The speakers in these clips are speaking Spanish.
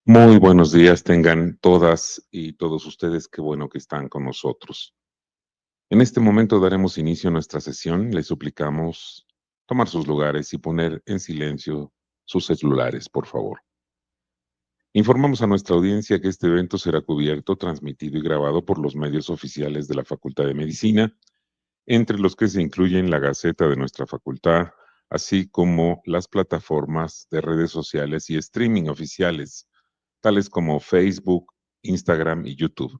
Muy buenos días tengan todas y todos ustedes, qué bueno que están con nosotros. En este momento daremos inicio a nuestra sesión. Les suplicamos tomar sus lugares y poner en silencio sus celulares, por favor. Informamos a nuestra audiencia que este evento será cubierto, transmitido y grabado por los medios oficiales de la Facultad de Medicina, entre los que se incluyen la Gaceta de nuestra facultad, así como las plataformas de redes sociales y streaming oficiales, tales como Facebook, Instagram y YouTube,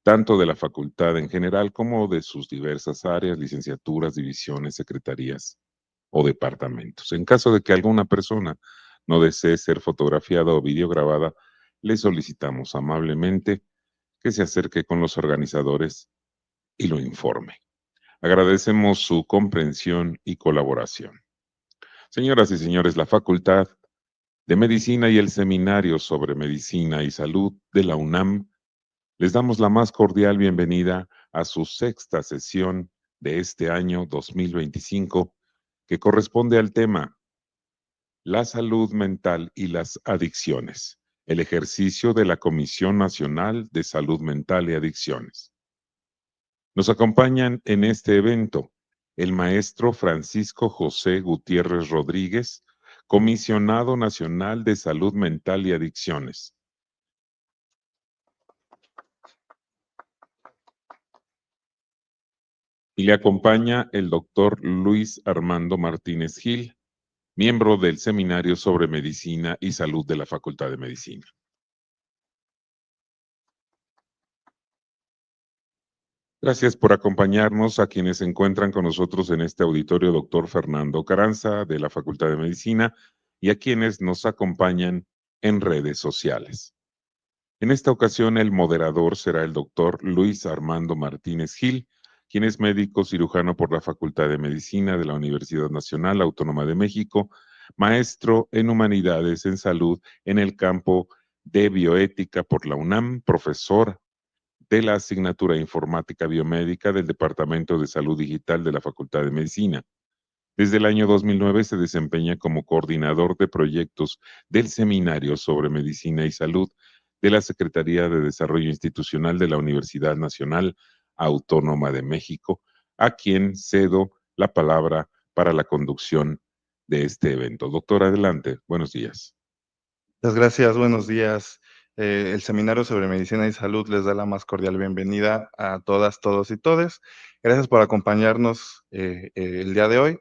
tanto de la facultad en general como de sus diversas áreas, licenciaturas, divisiones, secretarías o departamentos. En caso de que alguna persona no desee ser fotografiada o videograbada, le solicitamos amablemente que se acerque con los organizadores y lo informe. Agradecemos su comprensión y colaboración. Señoras y señores, la Facultad de Medicina y el Seminario sobre Medicina y Salud de la UNAM les damos la más cordial bienvenida a su sexta sesión de este año 2025, que corresponde al tema La salud mental y las adicciones, el ejercicio de la Comisión Nacional de Salud Mental y Adicciones. Nos acompañan en este evento el maestro Francisco José Gutiérrez Rodríguez, Comisionado Nacional de Salud Mental y Adicciones. Y le acompaña el doctor Luis Armando Martínez Gil, miembro del Seminario sobre Medicina y Salud de la Facultad de Medicina. Gracias por acompañarnos a quienes se encuentran con nosotros en este auditorio, doctor Fernando Carranza, de la Facultad de Medicina, y a quienes nos acompañan en redes sociales. En esta ocasión, el moderador será el doctor Luis Armando Martínez Gil, quien es médico cirujano por la Facultad de Medicina de la Universidad Nacional Autónoma de México, maestro en Humanidades en Salud en el campo de bioética por la UNAM, profesor de la asignatura Informática Biomédica del Departamento de Salud Digital de la Facultad de Medicina. Desde el año 2009 se desempeña como coordinador de proyectos del Seminario sobre Medicina y Salud de la Secretaría de Desarrollo Institucional de la Universidad Nacional Autónoma de México, a quien cedo la palabra para la conducción de este evento. Doctor, adelante. Buenos días. Muchas gracias, buenos días. El Seminario sobre Medicina y Salud les da la más cordial bienvenida a todas, todos y todes. Gracias por acompañarnos el día de hoy,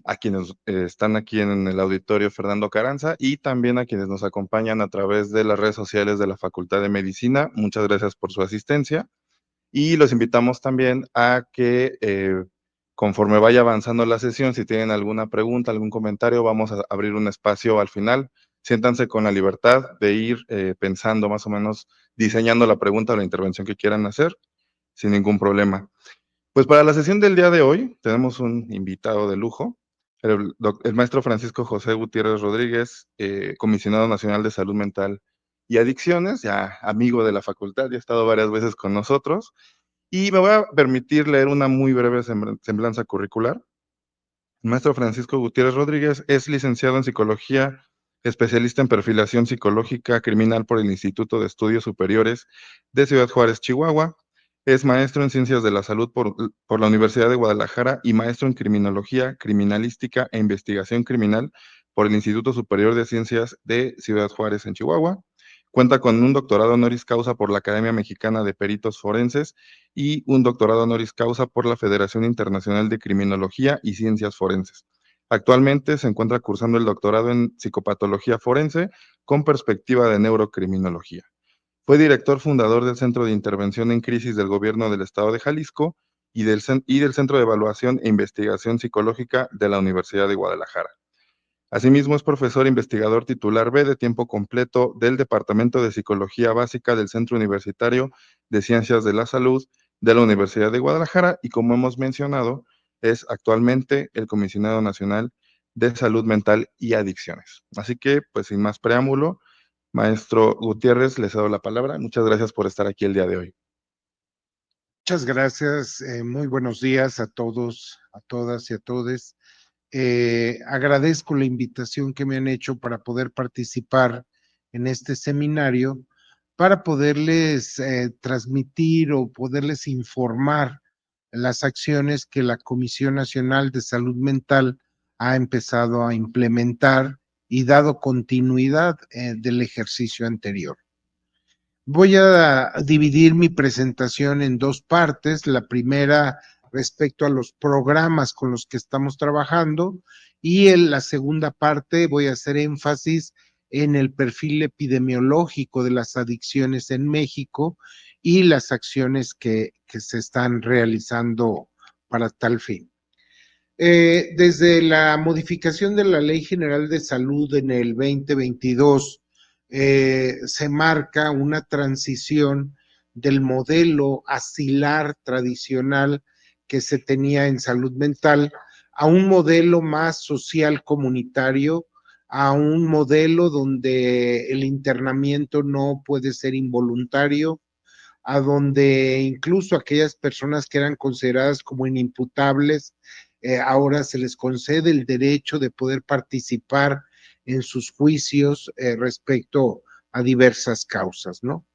a quienes están aquí en el auditorio Fernando Carranza y también a quienes nos acompañan a través de las redes sociales de la Facultad de Medicina. Muchas gracias por su asistencia y los invitamos también a que conforme vaya avanzando la sesión, si tienen alguna pregunta, algún comentario, vamos a abrir un espacio al final. Siéntanse con la libertad de ir pensando más o menos, diseñando la pregunta o la intervención que quieran hacer, sin ningún problema. Pues para la sesión del día de hoy tenemos un invitado de lujo, el maestro Francisco José Gutiérrez Rodríguez, comisionado nacional de salud mental y adicciones, ya amigo de la facultad, ya ha estado varias veces con nosotros, y me voy a permitir leer una muy breve semblanza curricular. El maestro Francisco Gutiérrez Rodríguez es licenciado en psicología, especialista en perfilación psicológica criminal por el Instituto de Estudios Superiores de Ciudad Juárez, Chihuahua. Es maestro en ciencias de la salud por la Universidad de Guadalajara y maestro en criminología, criminalística e investigación criminal por el Instituto Superior de Ciencias de Ciudad Juárez en Chihuahua. Cuenta con un doctorado honoris causa por la Academia Mexicana de Peritos Forenses y un doctorado honoris causa por la Federación Internacional de Criminología y Ciencias Forenses. Actualmente se encuentra cursando el doctorado en psicopatología forense con perspectiva de neurocriminología. Fue director fundador del Centro de Intervención en Crisis del Gobierno del Estado de Jalisco y del Centro de Evaluación e Investigación Psicológica de la Universidad de Guadalajara. Asimismo, es profesor investigador titular B de tiempo completo del Departamento de Psicología Básica del Centro Universitario de Ciencias de la Salud de la Universidad de Guadalajara y, como hemos mencionado, es actualmente el Comisionado Nacional de Salud Mental y Adicciones. Así que, pues sin más preámbulo, maestro Gutiérrez, les cedo la palabra. Muchas gracias por estar aquí el día de hoy. Muchas gracias, muy buenos días a todos, a todas y a todes. Agradezco la invitación que me han hecho para poder participar en este seminario para poderles transmitir o poderles informar las acciones que la Comisión Nacional de Salud Mental ha empezado a implementar y dado continuidad del ejercicio anterior. Voy a dividir mi presentación en dos partes. La primera respecto a los programas con los que estamos trabajando y en la segunda parte voy a hacer énfasis en el perfil epidemiológico de las adicciones en México y las acciones que se están realizando para tal fin. Desde la modificación de la Ley General de Salud en el 2022, se marca una transición del modelo asilar tradicional que se tenía en salud mental a un modelo más social comunitario, a un modelo donde el internamiento no puede ser involuntario, a donde incluso aquellas personas que eran consideradas como inimputables, ahora se les concede el derecho de poder participar en sus juicios respecto a diversas causas, ¿no?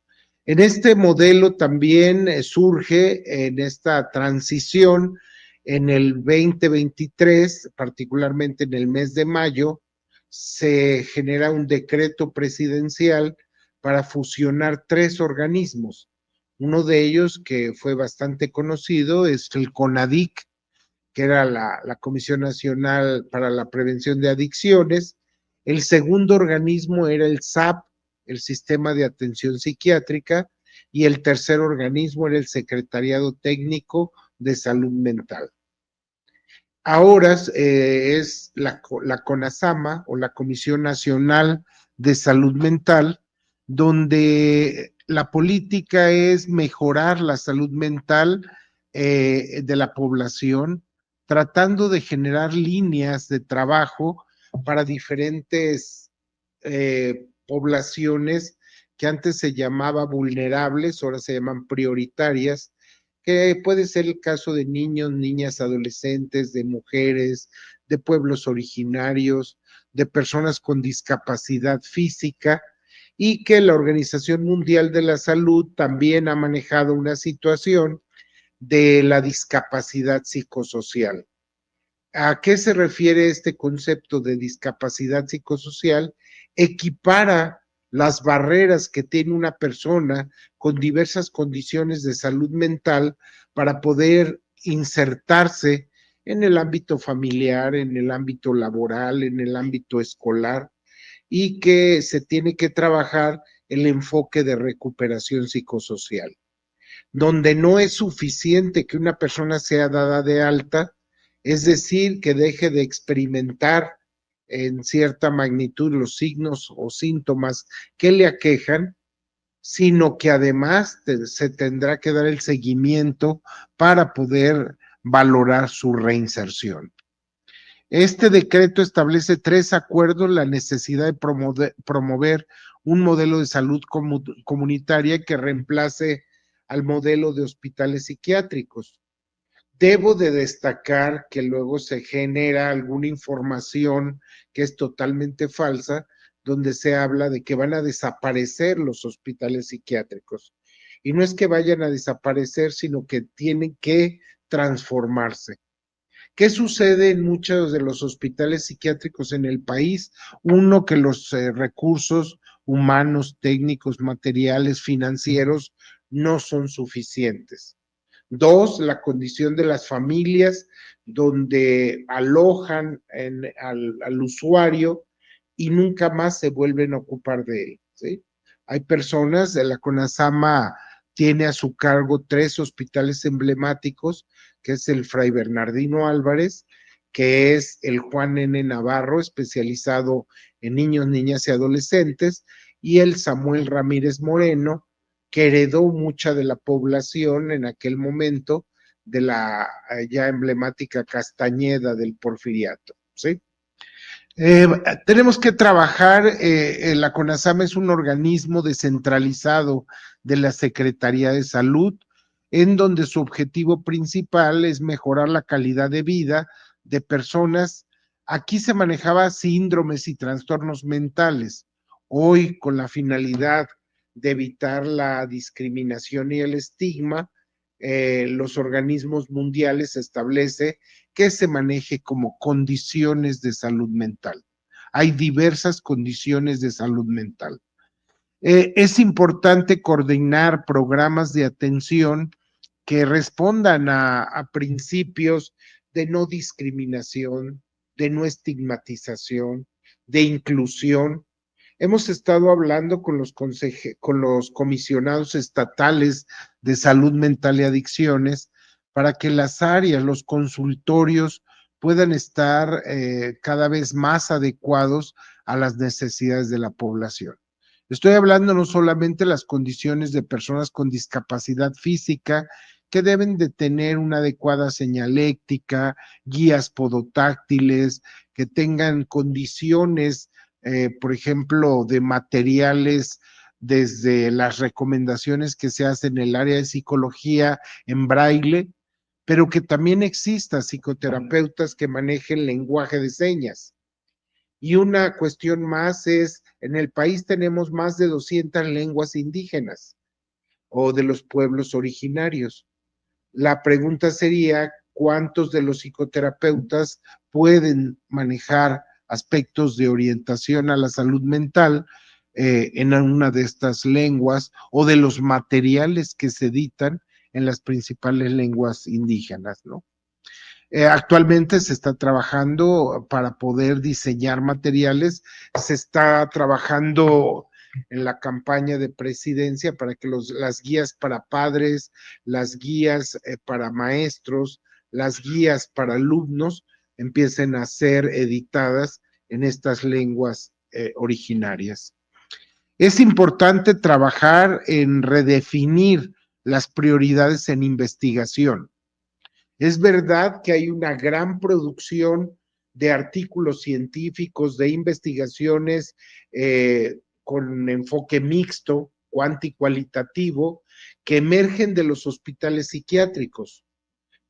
En este modelo también surge en esta transición en el 2023, particularmente en el mes de mayo, se genera un decreto presidencial para fusionar tres organismos. Uno de ellos, que fue bastante conocido, es el CONADIC, que era la Comisión Nacional para la Prevención de Adicciones. El segundo organismo era el SAP, el Sistema de Atención Psiquiátrica, y el tercer organismo era el Secretariado Técnico de Salud Mental. Ahora es la CONASAMA o la Comisión Nacional de Salud Mental, donde la política es mejorar la salud mental de la población, tratando de generar líneas de trabajo para diferentes poblaciones que antes se llamaba vulnerables, ahora se llaman prioritarias, que puede ser el caso de niños, niñas, adolescentes, de mujeres, de pueblos originarios, de personas con discapacidad física, y que la Organización Mundial de la Salud también ha manejado una situación de la discapacidad psicosocial. ¿A qué se refiere este concepto de discapacidad psicosocial? Equipara las barreras que tiene una persona con diversas condiciones de salud mental para poder insertarse en el ámbito familiar, en el ámbito laboral, en el ámbito escolar, y que se tiene que trabajar el enfoque de recuperación psicosocial, donde no es suficiente que una persona sea dada de alta, es decir, que deje de experimentar en cierta magnitud los signos o síntomas que le aquejan, sino que además se tendrá que dar el seguimiento para poder valorar su reinserción. Este decreto establece 3 acuerdos: la necesidad de promover un modelo de salud comunitaria que reemplace al modelo de hospitales psiquiátricos. Debo de destacar que luego se genera alguna información que es totalmente falsa, donde se habla de que van a desaparecer los hospitales psiquiátricos. Y no es que vayan a desaparecer, sino que tienen que transformarse. ¿Qué sucede en muchos de los hospitales psiquiátricos en el país? Uno, que los recursos humanos, técnicos, materiales, financieros no son suficientes. Dos, la condición de las familias donde alojan al usuario y nunca más se vuelven a ocupar de él, ¿sí? Hay personas, la CONASAMA tiene a su cargo 3 hospitales emblemáticos, que es el Fray Bernardino Álvarez, que es el Juan N. Navarro, especializado en niños, niñas y adolescentes, y el Samuel Ramírez Moreno, que heredó mucha de la población en aquel momento de la ya emblemática Castañeda del Porfiriato, ¿sí? Tenemos que trabajar, la CONASAMA es un organismo descentralizado de la Secretaría de Salud, en donde su objetivo principal es mejorar la calidad de vida de personas. Aquí se manejaba síndromes y trastornos mentales. Hoy, con la finalidad de evitar la discriminación y el estigma, los organismos mundiales establecen que se maneje como condiciones de salud mental. Hay diversas condiciones de salud mental. Es importante coordinar programas de atención que respondan a principios de no discriminación, de no estigmatización, de inclusión. Hemos estado hablando con los comisionados estatales de salud mental y adicciones para que las áreas, los consultorios puedan estar cada vez más adecuados a las necesidades de la población. Estoy hablando no solamente de las condiciones de personas con discapacidad física que deben de tener una adecuada señaléctica, guías podotáctiles, que tengan condiciones, por ejemplo, de materiales desde las recomendaciones que se hacen en el área de psicología en braille, pero que también exista psicoterapeutas que manejen lenguaje de señas. Y una cuestión más es, en el país tenemos más de 200 lenguas indígenas o de los pueblos originarios. La pregunta sería, ¿cuántos de los psicoterapeutas pueden manejar aspectos de orientación a la salud mental en una de estas lenguas o de los materiales que se editan en las principales lenguas indígenas, ¿no? Actualmente se está trabajando para poder diseñar materiales, se está trabajando en la campaña de presidencia para que las guías para padres, las guías para maestros, las guías para alumnos empiecen a ser editadas en estas lenguas originarias. Es importante trabajar en redefinir las prioridades en investigación. Es verdad que hay una gran producción de artículos científicos, de investigaciones con enfoque mixto, cuantitativo, que emergen de los hospitales psiquiátricos.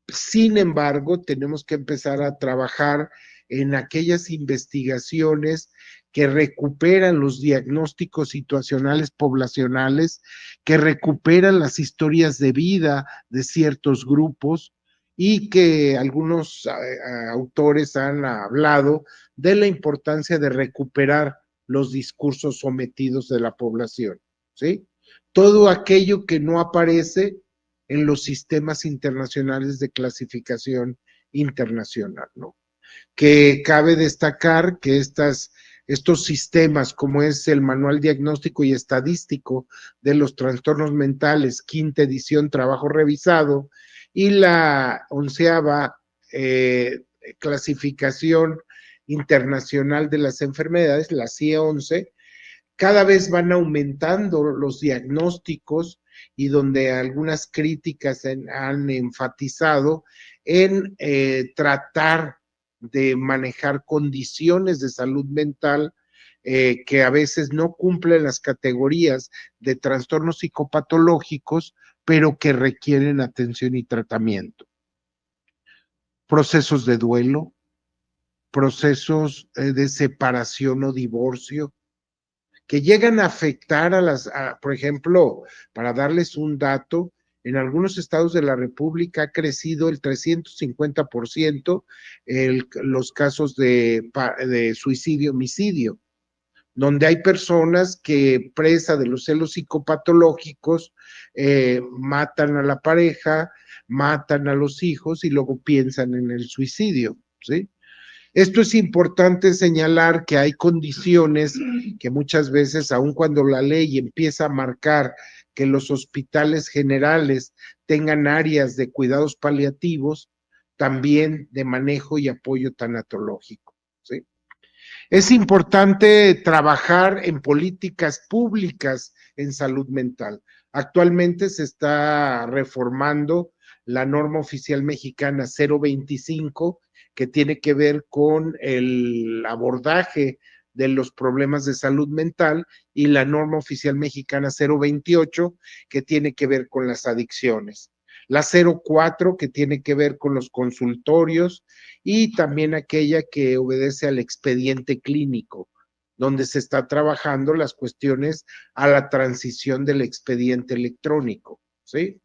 Sin embargo, tenemos que empezar a trabajar en aquellas investigaciones que recuperan los diagnósticos situacionales poblacionales, que recuperan las historias de vida de ciertos grupos, y que algunos autores han hablado de la importancia de recuperar los discursos sometidos de la población, ¿sí? Todo aquello que no aparece en los sistemas internacionales de clasificación internacional, ¿no? Que cabe destacar que estos sistemas, como es el Manual Diagnóstico y Estadístico de los Trastornos Mentales, quinta edición, trabajo revisado, y la 11ª clasificación internacional de las enfermedades, la CIE-11, cada vez van aumentando los diagnósticos y donde algunas críticas han enfatizado en tratar de manejar condiciones de salud mental que a veces no cumplen las categorías de trastornos psicopatológicos, pero que requieren atención y tratamiento. Procesos de duelo, procesos de separación o divorcio, que llegan a afectar por ejemplo, para darles un dato, en algunos estados de la República ha crecido el 350% los casos de suicidio, homicidio, donde hay personas que, presa de los celos psicopatológicos, matan a la pareja, matan a los hijos y luego piensan en el suicidio, ¿sí? Esto es importante señalar que hay condiciones que muchas veces, aun cuando la ley empieza a marcar que los hospitales generales tengan áreas de cuidados paliativos, también de manejo y apoyo tanatológico, ¿sí? Es importante trabajar en políticas públicas en salud mental. Actualmente se está reformando la norma oficial mexicana 025, que tiene que ver con el abordaje de los problemas de salud mental, y la norma oficial mexicana 028, que tiene que ver con las adicciones. La 04, que tiene que ver con los consultorios, y también aquella que obedece al expediente clínico, donde se está trabajando las cuestiones a la transición del expediente electrónico, ¿sí?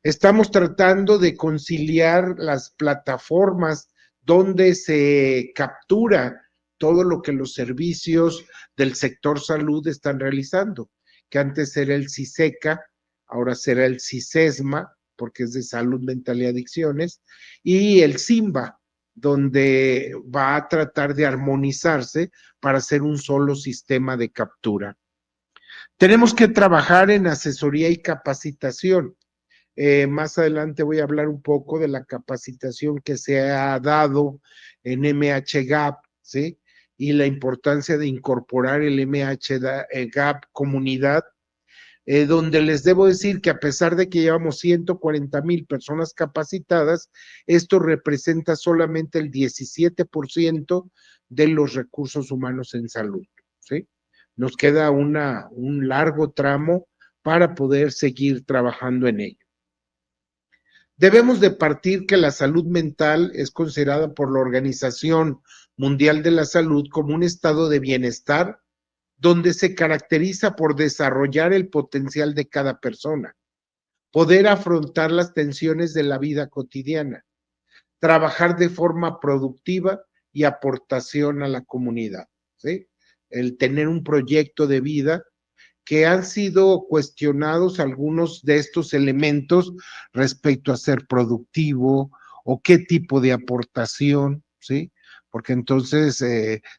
Estamos tratando de conciliar las plataformas donde se captura todo lo que los servicios del sector salud están realizando, que antes era el CISECA, ahora será el CISESMA, porque es de salud mental y adicciones, y el SIMBA, donde va a tratar de armonizarse para hacer un solo sistema de captura. Tenemos que trabajar en asesoría y capacitación. Más adelante voy a hablar un poco de la capacitación que se ha dado en MHGAP, ¿sí? Y la importancia de incorporar el MHGAP comunidad, donde les debo decir que a pesar de que llevamos 140,000 personas capacitadas, esto representa solamente el 17% de los recursos humanos en salud, ¿sí? Nos queda un largo tramo para poder seguir trabajando en ello. Debemos de partir que la salud mental es considerada por la Organización Mundial de la Salud como un estado de bienestar donde se caracteriza por desarrollar el potencial de cada persona, poder afrontar las tensiones de la vida cotidiana, trabajar de forma productiva y aportación a la comunidad, ¿sí? El tener un proyecto de vida, que han sido cuestionados algunos de estos elementos respecto a ser productivo o qué tipo de aportación, ¿sí? Porque entonces,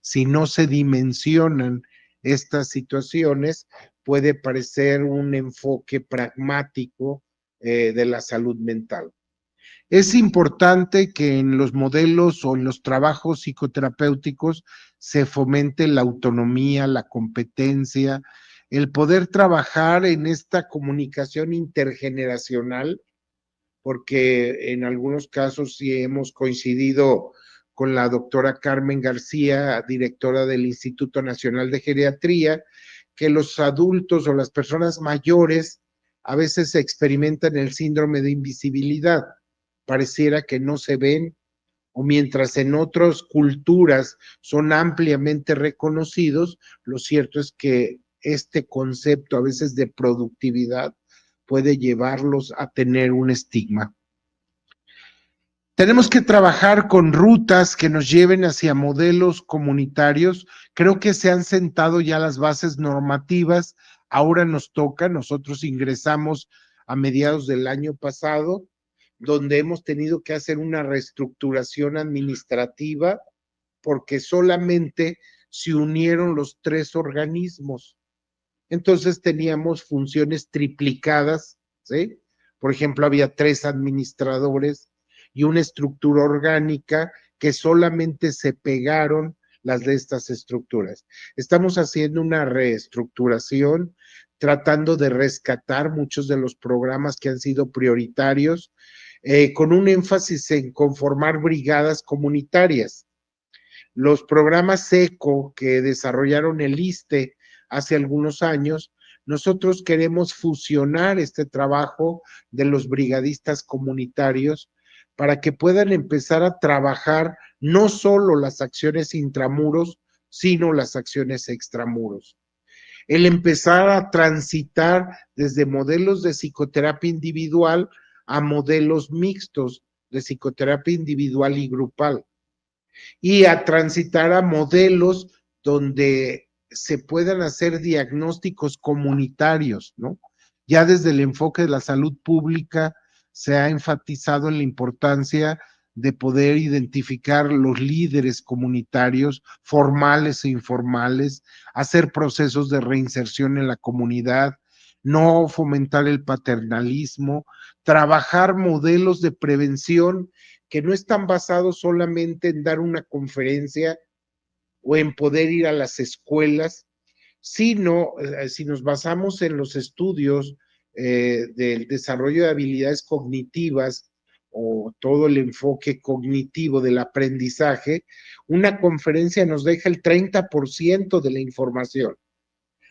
si no se dimensionan estas situaciones, puede parecer un enfoque pragmático de la salud mental. Es importante que en los modelos o en los trabajos psicoterapéuticos se fomente la autonomía, la competencia, el poder trabajar en esta comunicación intergeneracional, porque en algunos casos sí hemos coincidido con la doctora Carmen García, directora del Instituto Nacional de Geriatría, que los adultos o las personas mayores a veces experimentan el síndrome de invisibilidad, pareciera que no se ven, o mientras en otras culturas son ampliamente reconocidos, lo cierto es que este concepto a veces de productividad puede llevarlos a tener un estigma. Tenemos que trabajar con rutas que nos lleven hacia modelos comunitarios. Creo que se han sentado ya las bases normativas. Ahora nos toca, nosotros ingresamos a mediados del año pasado, donde hemos tenido que hacer una reestructuración administrativa porque solamente se unieron los 3 organismos. Entonces teníamos funciones triplicadas, ¿sí? Por ejemplo, había 3 administradores y una estructura orgánica que solamente se pegaron las de estas estructuras. Estamos haciendo una reestructuración, tratando de rescatar muchos de los programas que han sido prioritarios, con un énfasis en conformar brigadas comunitarias. Los programas ECO que desarrollaron el ISSSTE hace algunos años, nosotros queremos fusionar este trabajo de los brigadistas comunitarios para que puedan empezar a trabajar no solo las acciones intramuros, sino las acciones extramuros. El empezar a transitar desde modelos de psicoterapia individual a modelos mixtos de psicoterapia individual y grupal, y a transitar a modelos donde se puedan hacer diagnósticos comunitarios, ¿no? Ya desde el enfoque de la salud pública se ha enfatizado en la importancia de poder identificar los líderes comunitarios, formales e informales, hacer procesos de reinserción en la comunidad, no fomentar el paternalismo, trabajar modelos de prevención que no están basados solamente en dar una conferencia o en poder ir a las escuelas, sino si nos basamos en los estudios del desarrollo de habilidades cognitivas o todo el enfoque cognitivo del aprendizaje, una conferencia nos deja el 30% de la información.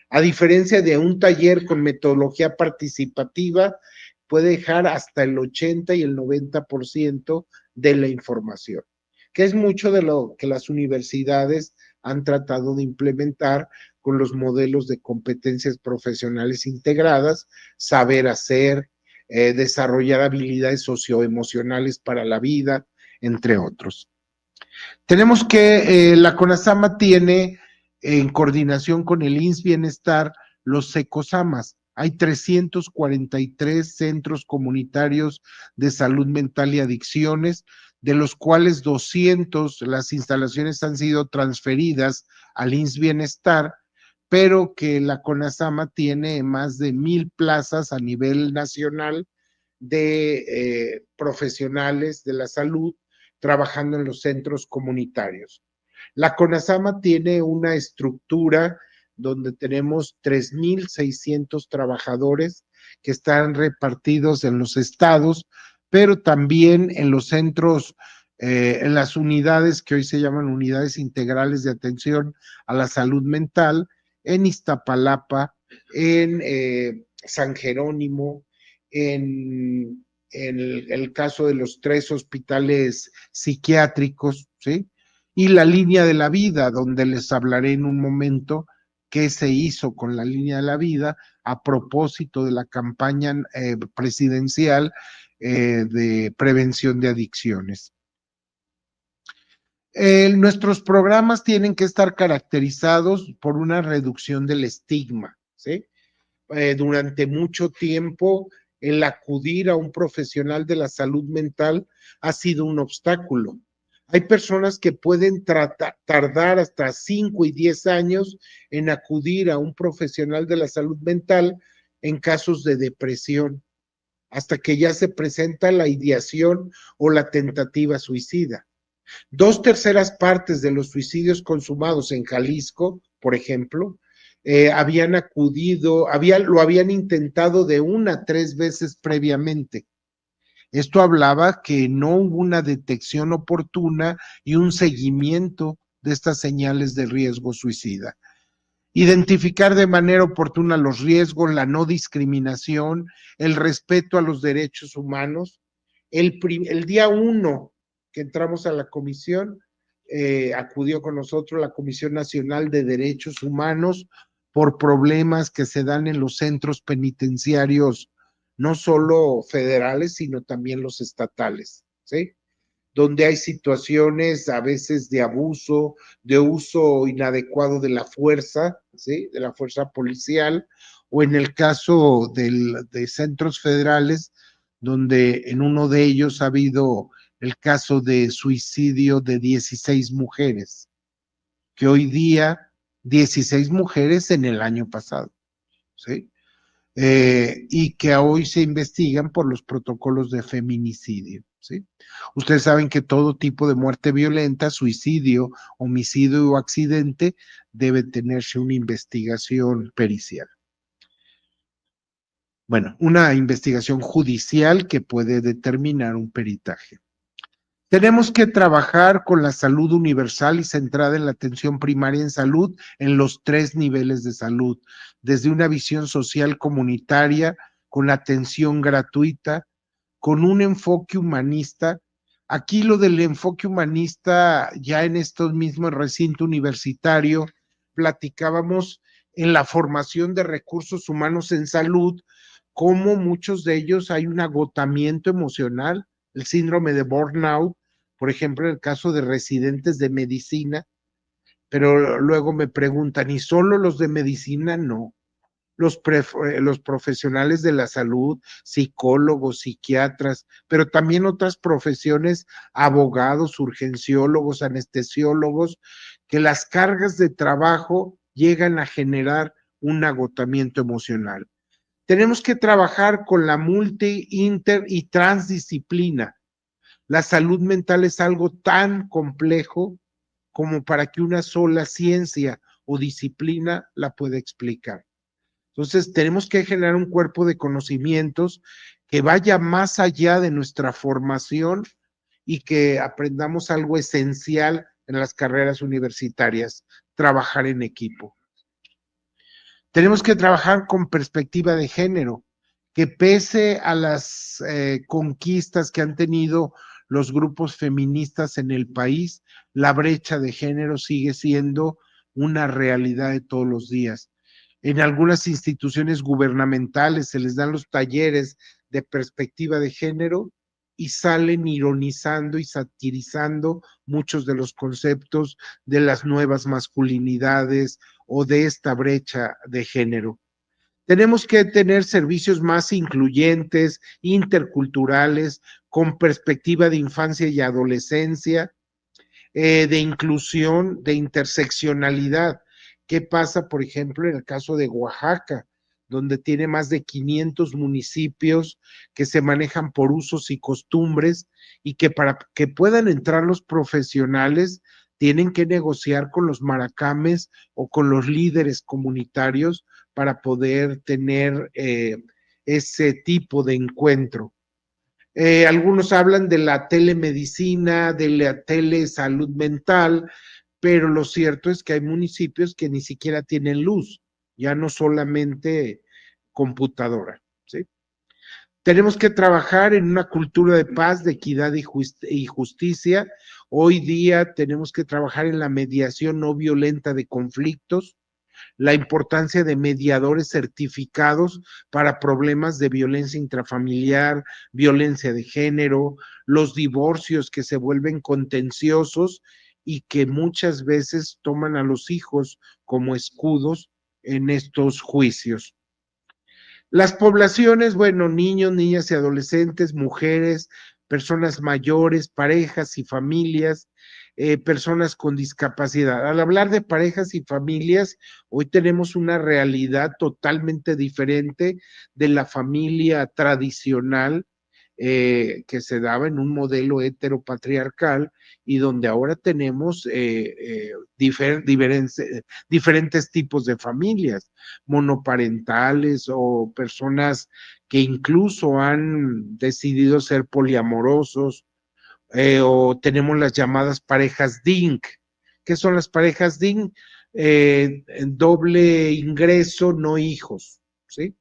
A diferencia de un taller con metodología participativa, puede dejar hasta el 80 y el 90% de la información, que es mucho de lo que las universidades han tratado de implementar con los modelos de competencias profesionales integradas, saber hacer, desarrollar habilidades socioemocionales para la vida, entre otros. Tenemos que, la CONASAMA tiene, en coordinación con el INS Bienestar, los SECOSAMAS. Hay 343 centros comunitarios de salud mental y adicciones, de los cuales 200, las instalaciones han sido transferidas al INS Bienestar, pero que la CONASAMA tiene más de 1,000 plazas a nivel nacional de profesionales de la salud trabajando en los centros comunitarios. La CONASAMA tiene una estructura donde tenemos 3,600 trabajadores que están repartidos en los estados, pero también en los centros, en las unidades que hoy se llaman unidades integrales de atención a la salud mental, en Iztapalapa, en San Jerónimo, en el caso de los 3 hospitales psiquiátricos, ¿sí? Y la línea de la vida, donde les hablaré en un momento qué se hizo con la línea de la vida a propósito de la campaña presidencial de prevención de adicciones. Nuestros programas tienen que estar caracterizados por una reducción del estigma, ¿sí? Durante mucho tiempo, el acudir a un profesional de la salud mental ha sido un obstáculo. Hay personas que pueden tardar hasta 5 y 10 años en acudir a un profesional de la salud mental en casos de depresión, hasta que ya se presenta la ideación o la tentativa suicida. 2/3 partes de los suicidios consumados en Jalisco, por ejemplo, habían acudido, lo habían intentado de 1 a 3 veces previamente. Esto hablaba que no hubo una detección oportuna y un seguimiento de estas señales de riesgo suicida. Identificar de manera oportuna los riesgos, la no discriminación, el respeto a los derechos humanos. El día 1 que entramos a la comisión, acudió con nosotros la Comisión Nacional de Derechos Humanos por problemas que se dan en los centros penitenciarios, no solo federales, sino también los estatales, ¿sí? Donde hay situaciones a veces de abuso, de uso inadecuado de la fuerza, ¿sí? De la fuerza policial, o en el caso de centros federales, donde en uno de ellos ha habido el caso de suicidio de 16 mujeres, que hoy día, 16 mujeres en el año pasado, ¿sí? Y que hoy se investigan por los protocolos de feminicidio, ¿sí? Ustedes saben que todo tipo de muerte violenta, suicidio, homicidio o accidente debe tenerse una investigación pericial. Bueno, una investigación judicial que puede determinar un peritaje. Tenemos que trabajar con la salud universal y centrada en la atención primaria en salud en los 3 niveles de salud, desde una visión social comunitaria, con atención gratuita, con un enfoque humanista. Aquí lo del enfoque humanista, ya en estos mismos recinto universitario, platicábamos en la formación de recursos humanos en salud, cómo muchos de ellos hay un agotamiento emocional, el síndrome de burnout, por ejemplo, en el caso de residentes de medicina, pero luego me preguntan, ¿y solo los de medicina? No. Los profesionales de la salud, psicólogos, psiquiatras, pero también otras profesiones, abogados, urgenciólogos, anestesiólogos, que las cargas de trabajo llegan a generar un agotamiento emocional. Tenemos que trabajar con la multi, inter y transdisciplina. La salud mental es algo tan complejo como para que una sola ciencia o disciplina la pueda explicar. Entonces, tenemos que generar un cuerpo de conocimientos que vaya más allá de nuestra formación y que aprendamos algo esencial en las carreras universitarias, trabajar en equipo. Tenemos que trabajar con perspectiva de género, que pese a las conquistas que han tenido los grupos feministas en el país, la brecha de género sigue siendo una realidad de todos los días. En algunas instituciones gubernamentales se les dan los talleres de perspectiva de género y salen ironizando y satirizando muchos de los conceptos de las nuevas masculinidades o de esta brecha de género. Tenemos que tener servicios más incluyentes, interculturales, con perspectiva de infancia y adolescencia, de inclusión, de interseccionalidad. ¿Qué pasa, por ejemplo, en el caso de Oaxaca, donde tiene más de 500 municipios que se manejan por usos y costumbres y que para que puedan entrar los profesionales tienen que negociar con los maracames o con los líderes comunitarios para poder tener ese tipo de encuentro? Algunos hablan de la telemedicina, de la telesalud mental, pero lo cierto es que hay municipios que ni siquiera tienen luz, ya no solamente computadora, ¿sí? Tenemos que trabajar en una cultura de paz, de equidad y justicia. Hoy día tenemos que trabajar en la mediación no violenta de conflictos, la importancia de mediadores certificados para problemas de violencia intrafamiliar, violencia de género, los divorcios que se vuelven contenciosos y que muchas veces toman a los hijos como escudos en estos juicios. Las poblaciones, bueno, niños, niñas y adolescentes, mujeres, personas mayores, parejas y familias, personas con discapacidad. Al hablar de parejas y familias, hoy tenemos una realidad totalmente diferente de la familia tradicional que se daba en un modelo heteropatriarcal y donde ahora tenemos diferentes tipos de familias, monoparentales o personas que incluso han decidido ser poliamorosos, o tenemos las llamadas parejas DINC. ¿Qué son las parejas DINC? Doble ingreso, no hijos, ¿sí?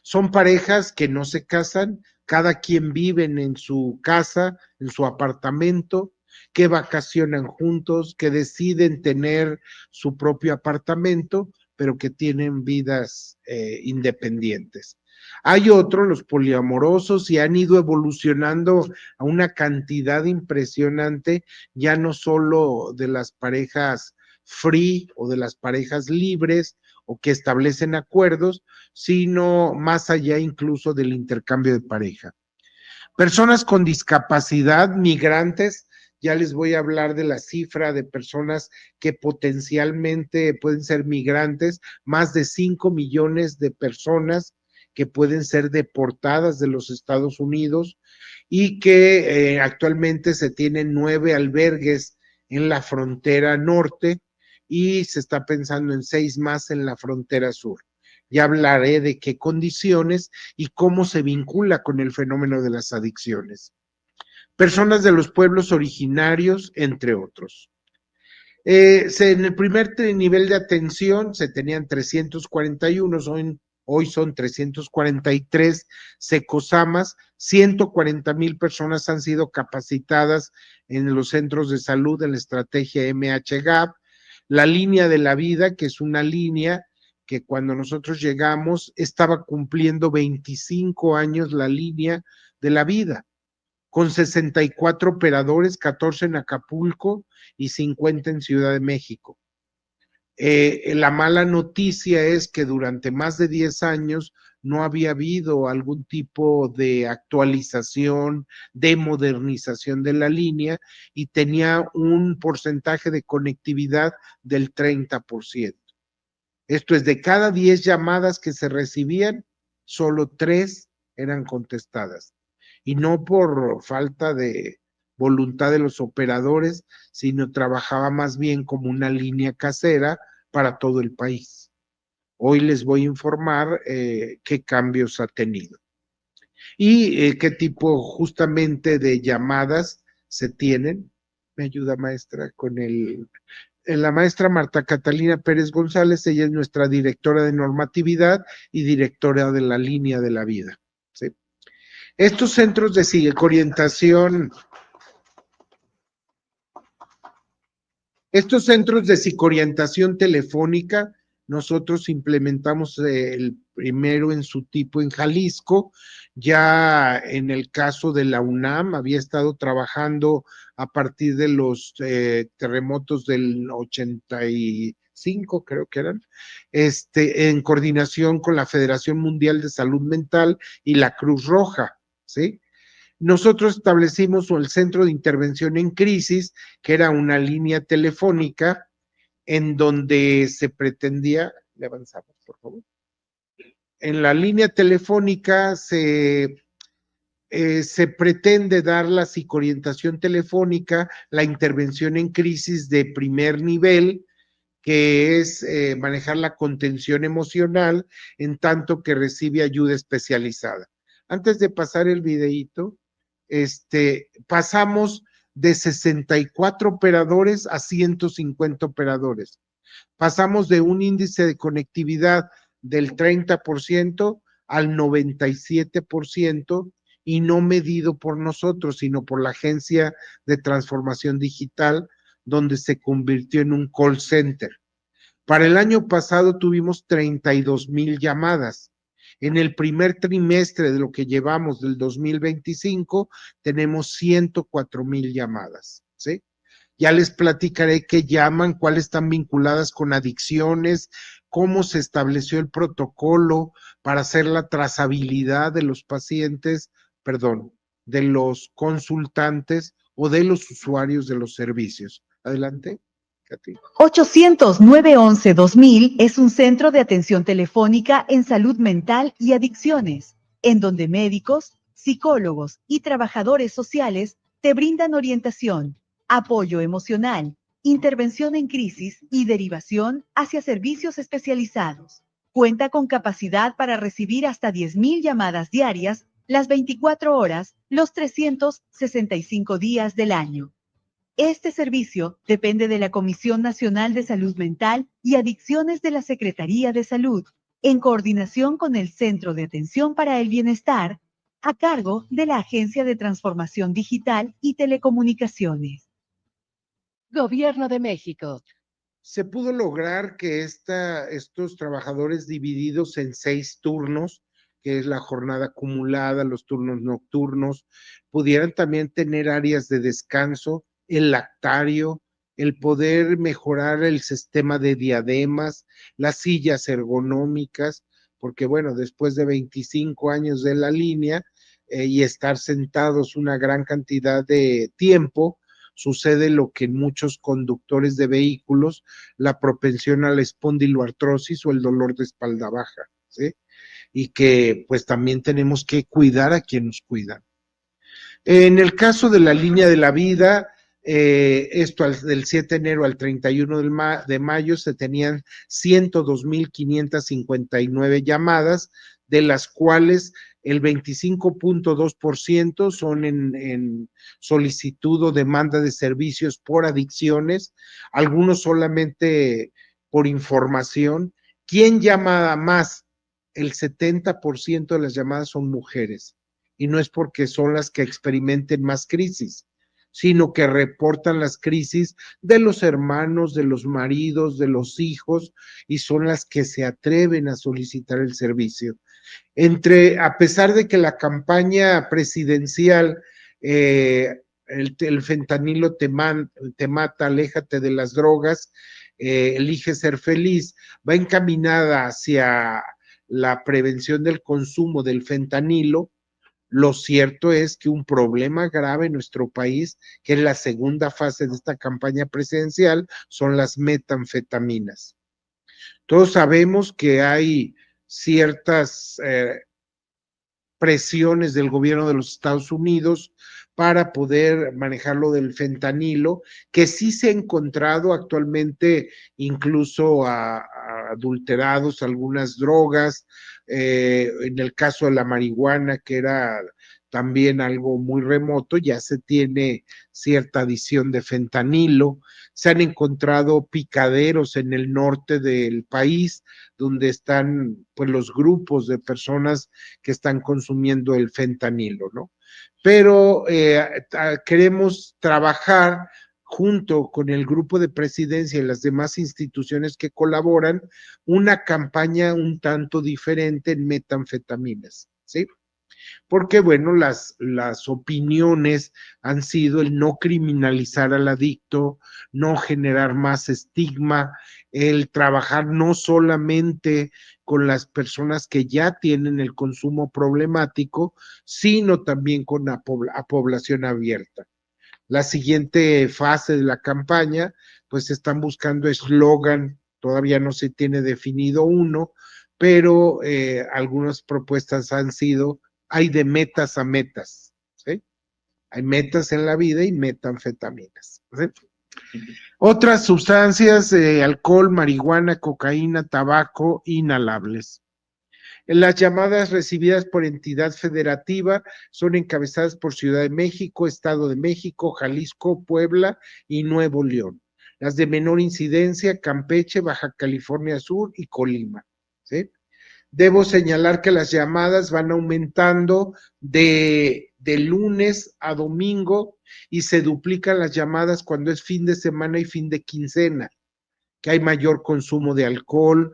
Son parejas que no se casan, cada quien vive en su casa, en su apartamento, que vacacionan juntos, que deciden tener su propio apartamento, pero que tienen vidas independientes. Hay otros, los poliamorosos, y han ido evolucionando a una cantidad impresionante, ya no solo de las parejas free o de las parejas libres o que establecen acuerdos, sino más allá incluso del intercambio de pareja. Personas con discapacidad, migrantes, ya les voy a hablar de la cifra de personas que potencialmente pueden ser migrantes, más de 5 millones de personas que pueden ser deportadas de los Estados Unidos y que actualmente se tienen 9 albergues en la frontera norte y se está pensando en 6 más en la frontera sur. Ya hablaré de qué condiciones y cómo se vincula con el fenómeno de las adicciones. Personas de los pueblos originarios, entre otros. En el primer nivel de atención se tenían 341, hoy son 343 secosamas, 140,000 personas han sido capacitadas en los centros de salud en la estrategia MHGAP, la línea de la vida, que es una línea que cuando nosotros llegamos estaba cumpliendo 25 años la línea de la vida, con 64 operadores, 14 en Acapulco y 50 en Ciudad de México. La mala noticia es que durante más de 10 años no había habido algún tipo de actualización, de modernización de la línea y tenía un porcentaje de conectividad del 30%. Esto es, de cada 10 llamadas que se recibían, solo 3 eran contestadas. Y no por falta de voluntad de los operadores, sino trabajaba más bien como una línea casera para todo el país. Hoy les voy a informar qué cambios ha tenido y qué tipo justamente de llamadas se tienen. ¿Me ayuda, maestra, con la maestra Marta Catalina Pérez González? Ella es nuestra directora de normatividad y directora de la línea de la vida, ¿sí? Estos centros de psicoorientación, telefónica, nosotros implementamos el primero en su tipo en Jalisco. Ya en el caso de la UNAM, había estado trabajando a partir de los terremotos del 85, creo que eran, en coordinación con la Federación Mundial de Salud Mental y la Cruz Roja, ¿sí? Nosotros establecimos el Centro de Intervención en Crisis, que era una línea telefónica en donde se pretendía, le avanzamos, por favor. En la línea telefónica se pretende dar la psicoorientación telefónica, la intervención en crisis de primer nivel, que es manejar la contención emocional en tanto que recibe ayuda especializada. Antes de pasar el videíto, pasamos de 64 operadores a 150 operadores. Pasamos de un índice de conectividad del 30% al 97%, y no medido por nosotros, sino por la Agencia de Transformación Digital, donde se convirtió en un call center. Para el año pasado tuvimos 32,000 llamadas. En el primer trimestre de lo que llevamos del 2025, tenemos 104,000 llamadas, ¿sí? Ya les platicaré qué llaman, cuáles están vinculadas con adicciones, cómo se estableció el protocolo para hacer la trazabilidad de los pacientes, perdón, de los consultantes o de los usuarios de los servicios. Adelante, Katy. 800-911-2000 es un centro de atención telefónica en salud mental y adicciones, en donde médicos, psicólogos y trabajadores sociales te brindan orientación, apoyo emocional, intervención en crisis y derivación hacia servicios especializados. Cuenta con capacidad para recibir hasta 10,000 llamadas diarias, las 24 horas, los 365 días del año. Este servicio depende de la Comisión Nacional de Salud Mental y Adicciones de la Secretaría de Salud, en coordinación con el Centro de Atención para el Bienestar, a cargo de la Agencia de Transformación Digital y Telecomunicaciones. Gobierno de México. Se pudo lograr que estos trabajadores divididos en 6 turnos, que es la jornada acumulada, los turnos nocturnos, pudieran también tener áreas de descanso, el lactario, el poder mejorar el sistema de diademas, las sillas ergonómicas, porque bueno, después de 25 años de la línea y estar sentados una gran cantidad de tiempo, sucede lo que en muchos conductores de vehículos, la propensión a la espondiloartrosis o el dolor de espalda baja, ¿sí? Y que pues también tenemos que cuidar a quien nos cuida. En el caso de la línea de la vida, esto del 7 de enero al 31 de mayo se tenían 102,559 llamadas, de las cuales el 25.2% son en solicitud o demanda de servicios por adicciones, algunos solamente por información. ¿Quién llama más? El 70% de las llamadas son mujeres, y no es porque son las que experimenten más crisis, sino que reportan las crisis de los hermanos, de los maridos, de los hijos, y son las que se atreven a solicitar el servicio. A pesar de que la campaña presidencial, el fentanilo te mata, aléjate de las drogas, elige ser feliz, va encaminada hacia la prevención del consumo del fentanilo. Lo cierto es que un problema grave en nuestro país, que es la segunda fase de esta campaña presidencial, son las metanfetaminas. Todos sabemos que hay ciertas presiones del gobierno de los Estados Unidos para poder manejar lo del fentanilo, que sí se ha encontrado actualmente incluso a adulterados algunas drogas, en el caso de la marihuana, que era también algo muy remoto, ya se tiene cierta adición de fentanilo. Se han encontrado picaderos en el norte del país donde están pues los grupos de personas que están consumiendo el fentanilo, ¿no? Pero queremos trabajar junto con el grupo de presidencia y las demás instituciones que colaboran, una campaña un tanto diferente en metanfetaminas, ¿sí? Porque, bueno, las opiniones han sido el no criminalizar al adicto, no generar más estigma, el trabajar no solamente con las personas que ya tienen el consumo problemático, sino también con la población abierta. La siguiente fase de la campaña, pues están buscando eslogan, todavía no se tiene definido uno, pero algunas propuestas han sido, hay de metas a metas, ¿sí? Hay metas en la vida y metanfetaminas, ¿sí? Otras sustancias, alcohol, marihuana, cocaína, tabaco, inhalables. Las llamadas recibidas por entidad federativa son encabezadas por Ciudad de México, Estado de México, Jalisco, Puebla y Nuevo León. Las de menor incidencia, Campeche, Baja California Sur y Colima, ¿sí? Debo señalar que las llamadas van aumentando de lunes a domingo y se duplican las llamadas cuando es fin de semana y fin de quincena, que hay mayor consumo de alcohol,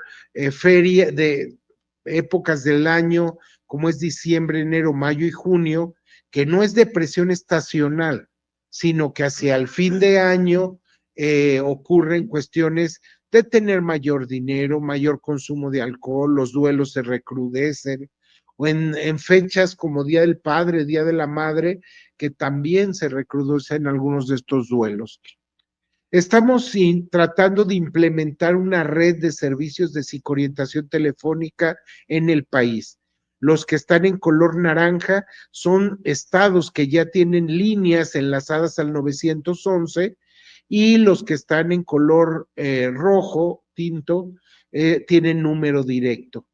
feria de épocas del año, como es diciembre, enero, mayo y junio, que no es depresión estacional, sino que hacia el fin de año ocurren cuestiones de tener mayor dinero, mayor consumo de alcohol, los duelos se recrudecen, o en fechas como Día del Padre, Día de la Madre, que también se recrudecen algunos de estos duelos. Estamos tratando de implementar una red de servicios de psicoorientación telefónica en el país. Los que están en color naranja son estados que ya tienen líneas enlazadas al 911 y los que están en color rojo, tinto, tienen número directo.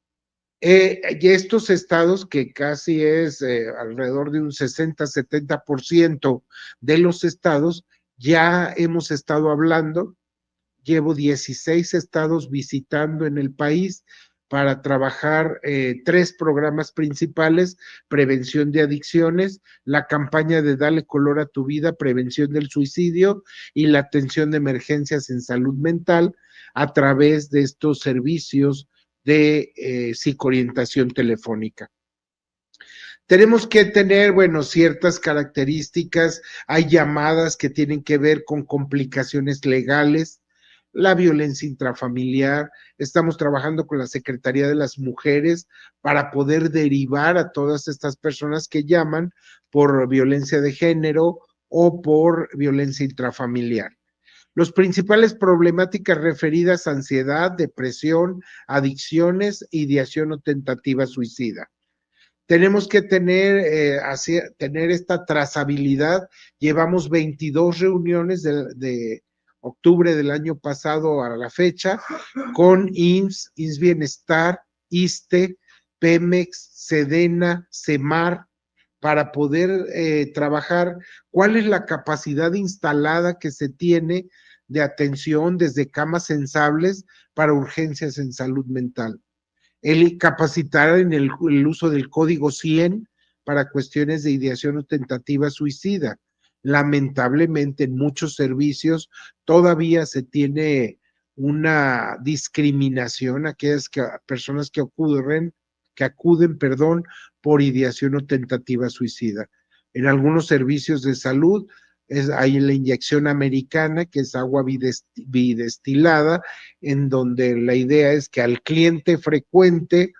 Y estos estados, que casi es alrededor de un 60-70% de los estados, ya hemos estado hablando, llevo 16 estados visitando en el país para trabajar 3 programas principales: prevención de adicciones, la campaña de Dale color a tu vida, prevención del suicidio y la atención de emergencias en salud mental a través de estos servicios de psicoorientación telefónica. Tenemos que tener, bueno, ciertas características. Hay llamadas que tienen que ver con complicaciones legales, la violencia intrafamiliar. Estamos trabajando con la Secretaría de las Mujeres para poder derivar a todas estas personas que llaman por violencia de género o por violencia intrafamiliar. Los principales problemáticas referidas a ansiedad, depresión, adicciones, ideación o tentativa suicida. Tenemos que tener esta trazabilidad. Llevamos 22 reuniones de octubre del año pasado a la fecha con IMSS, IMSS Bienestar, ISSSTE, Pemex, Sedena, CEMAR, para poder trabajar cuál es la capacidad instalada que se tiene de atención desde camas sensibles para urgencias en salud mental. El capacitar en el uso del código 100 para cuestiones de ideación o tentativa suicida. Lamentablemente en muchos servicios todavía se tiene una discriminación a aquellas personas que acuden, por ideación o tentativa suicida. En algunos servicios de salud hay la inyección americana, que es agua bidestilada, en donde la idea es que al cliente frecuente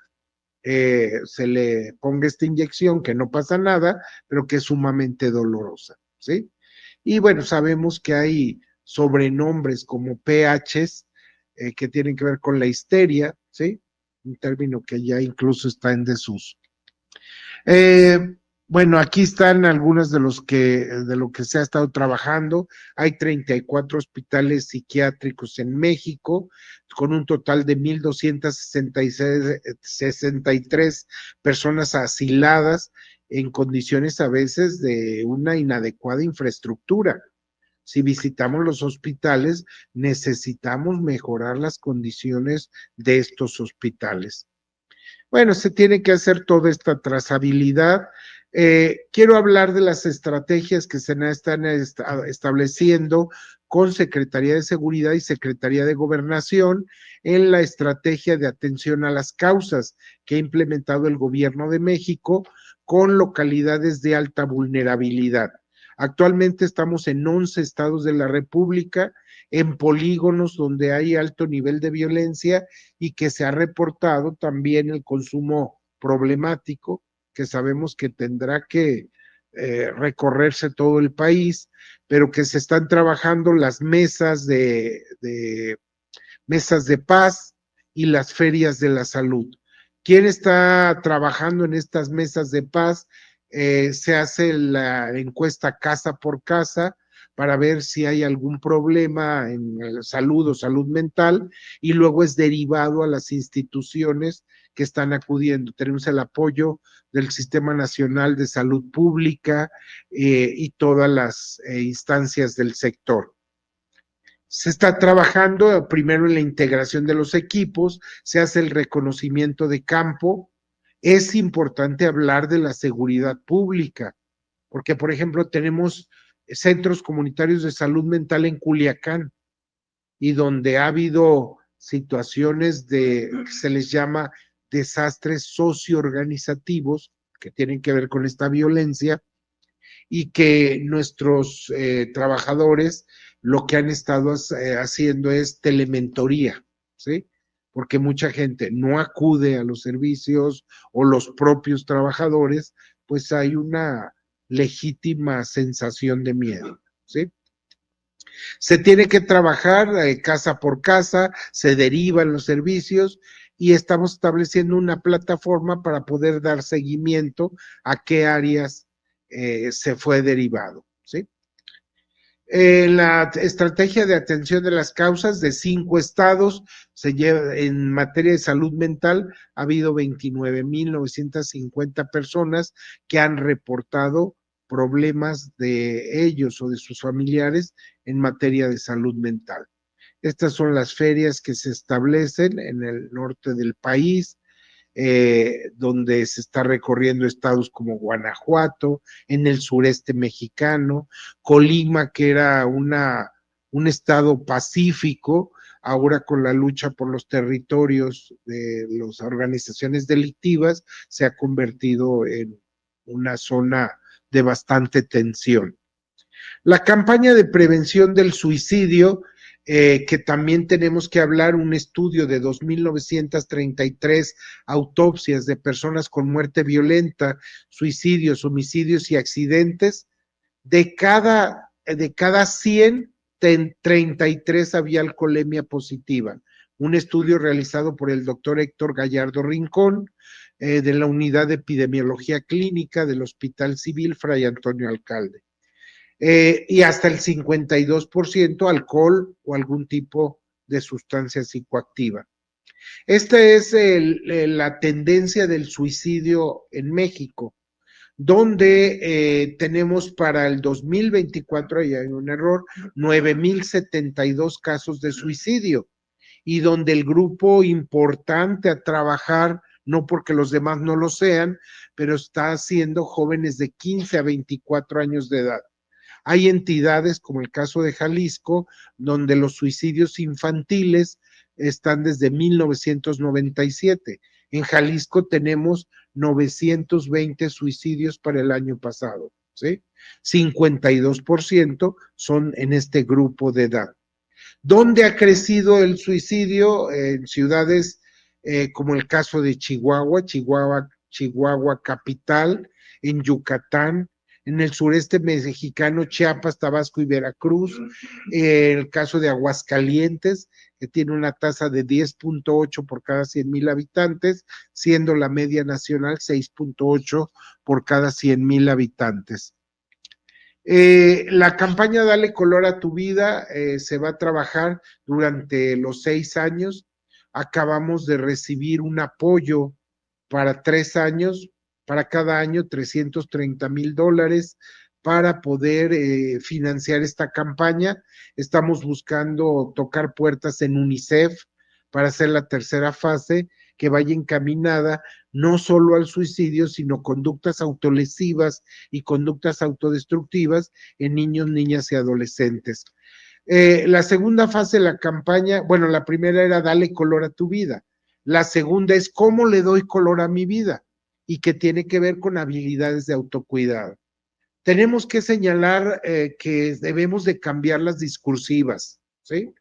se le ponga esta inyección, que no pasa nada, pero que es sumamente dolorosa, ¿sí? Y bueno, sabemos que hay sobrenombres como PHs que tienen que ver con la histeria, ¿sí? Un término que ya incluso está en desuso. Bueno, aquí están algunos de lo que se ha estado trabajando. Hay 34 hospitales psiquiátricos en México, con un total de 1,263 personas asiladas en condiciones a veces de una inadecuada infraestructura. Si visitamos los hospitales, necesitamos mejorar las condiciones de estos hospitales. Bueno, se tiene que hacer toda esta trazabilidad. Quiero hablar de las estrategias que se están estableciendo con Secretaría de Seguridad y Secretaría de Gobernación en la estrategia de atención a las causas que ha implementado el Gobierno de México con localidades de alta vulnerabilidad. Actualmente estamos en 11 estados de la República, en polígonos donde hay alto nivel de violencia y que se ha reportado también el consumo problemático, que sabemos que tendrá que recorrerse todo el país, pero que se están trabajando las mesas de paz y las ferias de la salud. ¿Quién está trabajando en estas mesas de paz? Se hace la encuesta casa por casa para ver si hay algún problema en salud o salud mental y luego es derivado a las instituciones que están acudiendo. Tenemos el apoyo del Sistema Nacional de Salud Pública y todas las instancias del sector. Se está trabajando primero en la integración de los equipos, se hace el reconocimiento de campo. Es importante hablar de la seguridad pública, porque, por ejemplo, tenemos centros comunitarios de salud mental en Culiacán y donde ha habido situaciones que se les llama desastres socioorganizativos que tienen que ver con esta violencia y que nuestros trabajadores lo que han estado haciendo es telementoría, ¿sí? Porque mucha gente no acude a los servicios o los propios trabajadores, pues hay una legítima sensación de miedo, ¿sí? Se tiene que trabajar casa por casa, se derivan los servicios y estamos estableciendo una plataforma para poder dar seguimiento a qué áreas se fue derivado, ¿sí? La estrategia de atención de las causas de 5 estados se lleva en materia de salud mental, ha habido 29,950 personas que han reportado problemas de ellos o de sus familiares en materia de salud mental. Estas son las ferias que se establecen en el norte del país, donde se está recorriendo estados como Guanajuato, en el sureste mexicano, Colima, que era un estado pacífico, ahora con la lucha por los territorios de las organizaciones delictivas, se ha convertido en una zona de bastante tensión. La campaña de prevención del suicidio, que también tenemos que hablar, un estudio de 2,933 autopsias de personas con muerte violenta, suicidios, homicidios y accidentes, de cada 100, 33 había alcoholemia positiva. Un estudio realizado por el doctor Héctor Gallardo Rincón, de la Unidad de Epidemiología Clínica del Hospital Civil Fray Antonio Alcalde. Y hasta el 52% alcohol o algún tipo de sustancia psicoactiva. Esta es la tendencia del suicidio en México, donde tenemos para el 2024, ahí hay un error, 9,072 casos de suicidio, y donde el grupo importante a trabajar, no porque los demás no lo sean, pero está siendo jóvenes de 15 a 24 años de edad. Hay entidades como el caso de Jalisco, donde los suicidios infantiles están desde 1997. En Jalisco tenemos 920 suicidios para el año pasado, ¿sí? 52% son en este grupo de edad. ¿Dónde ha crecido el suicidio? En ciudades como el caso de Chihuahua capital, en Yucatán, en el sureste mexicano, Chiapas, Tabasco y Veracruz, el caso de Aguascalientes, que tiene una tasa de 10.8 por cada 100,000 habitantes, siendo la media nacional 6.8 por cada 100,000 habitantes. La campaña Dale Color a tu Vida se va a trabajar durante los 6 años. Acabamos de recibir un apoyo para 3 años, para cada año $330,000 para poder financiar esta campaña. Estamos buscando tocar puertas en UNICEF para hacer la tercera fase que vaya encaminada no solo al suicidio, sino conductas autolesivas y conductas autodestructivas en niños, niñas y adolescentes. La segunda fase de la campaña, bueno, la primera era Dale Color a tu Vida. La segunda es ¿cómo le doy color a mi vida? Y que tiene que ver con habilidades de autocuidado. Tenemos que señalar que debemos de cambiar las discursivas, ¿sí?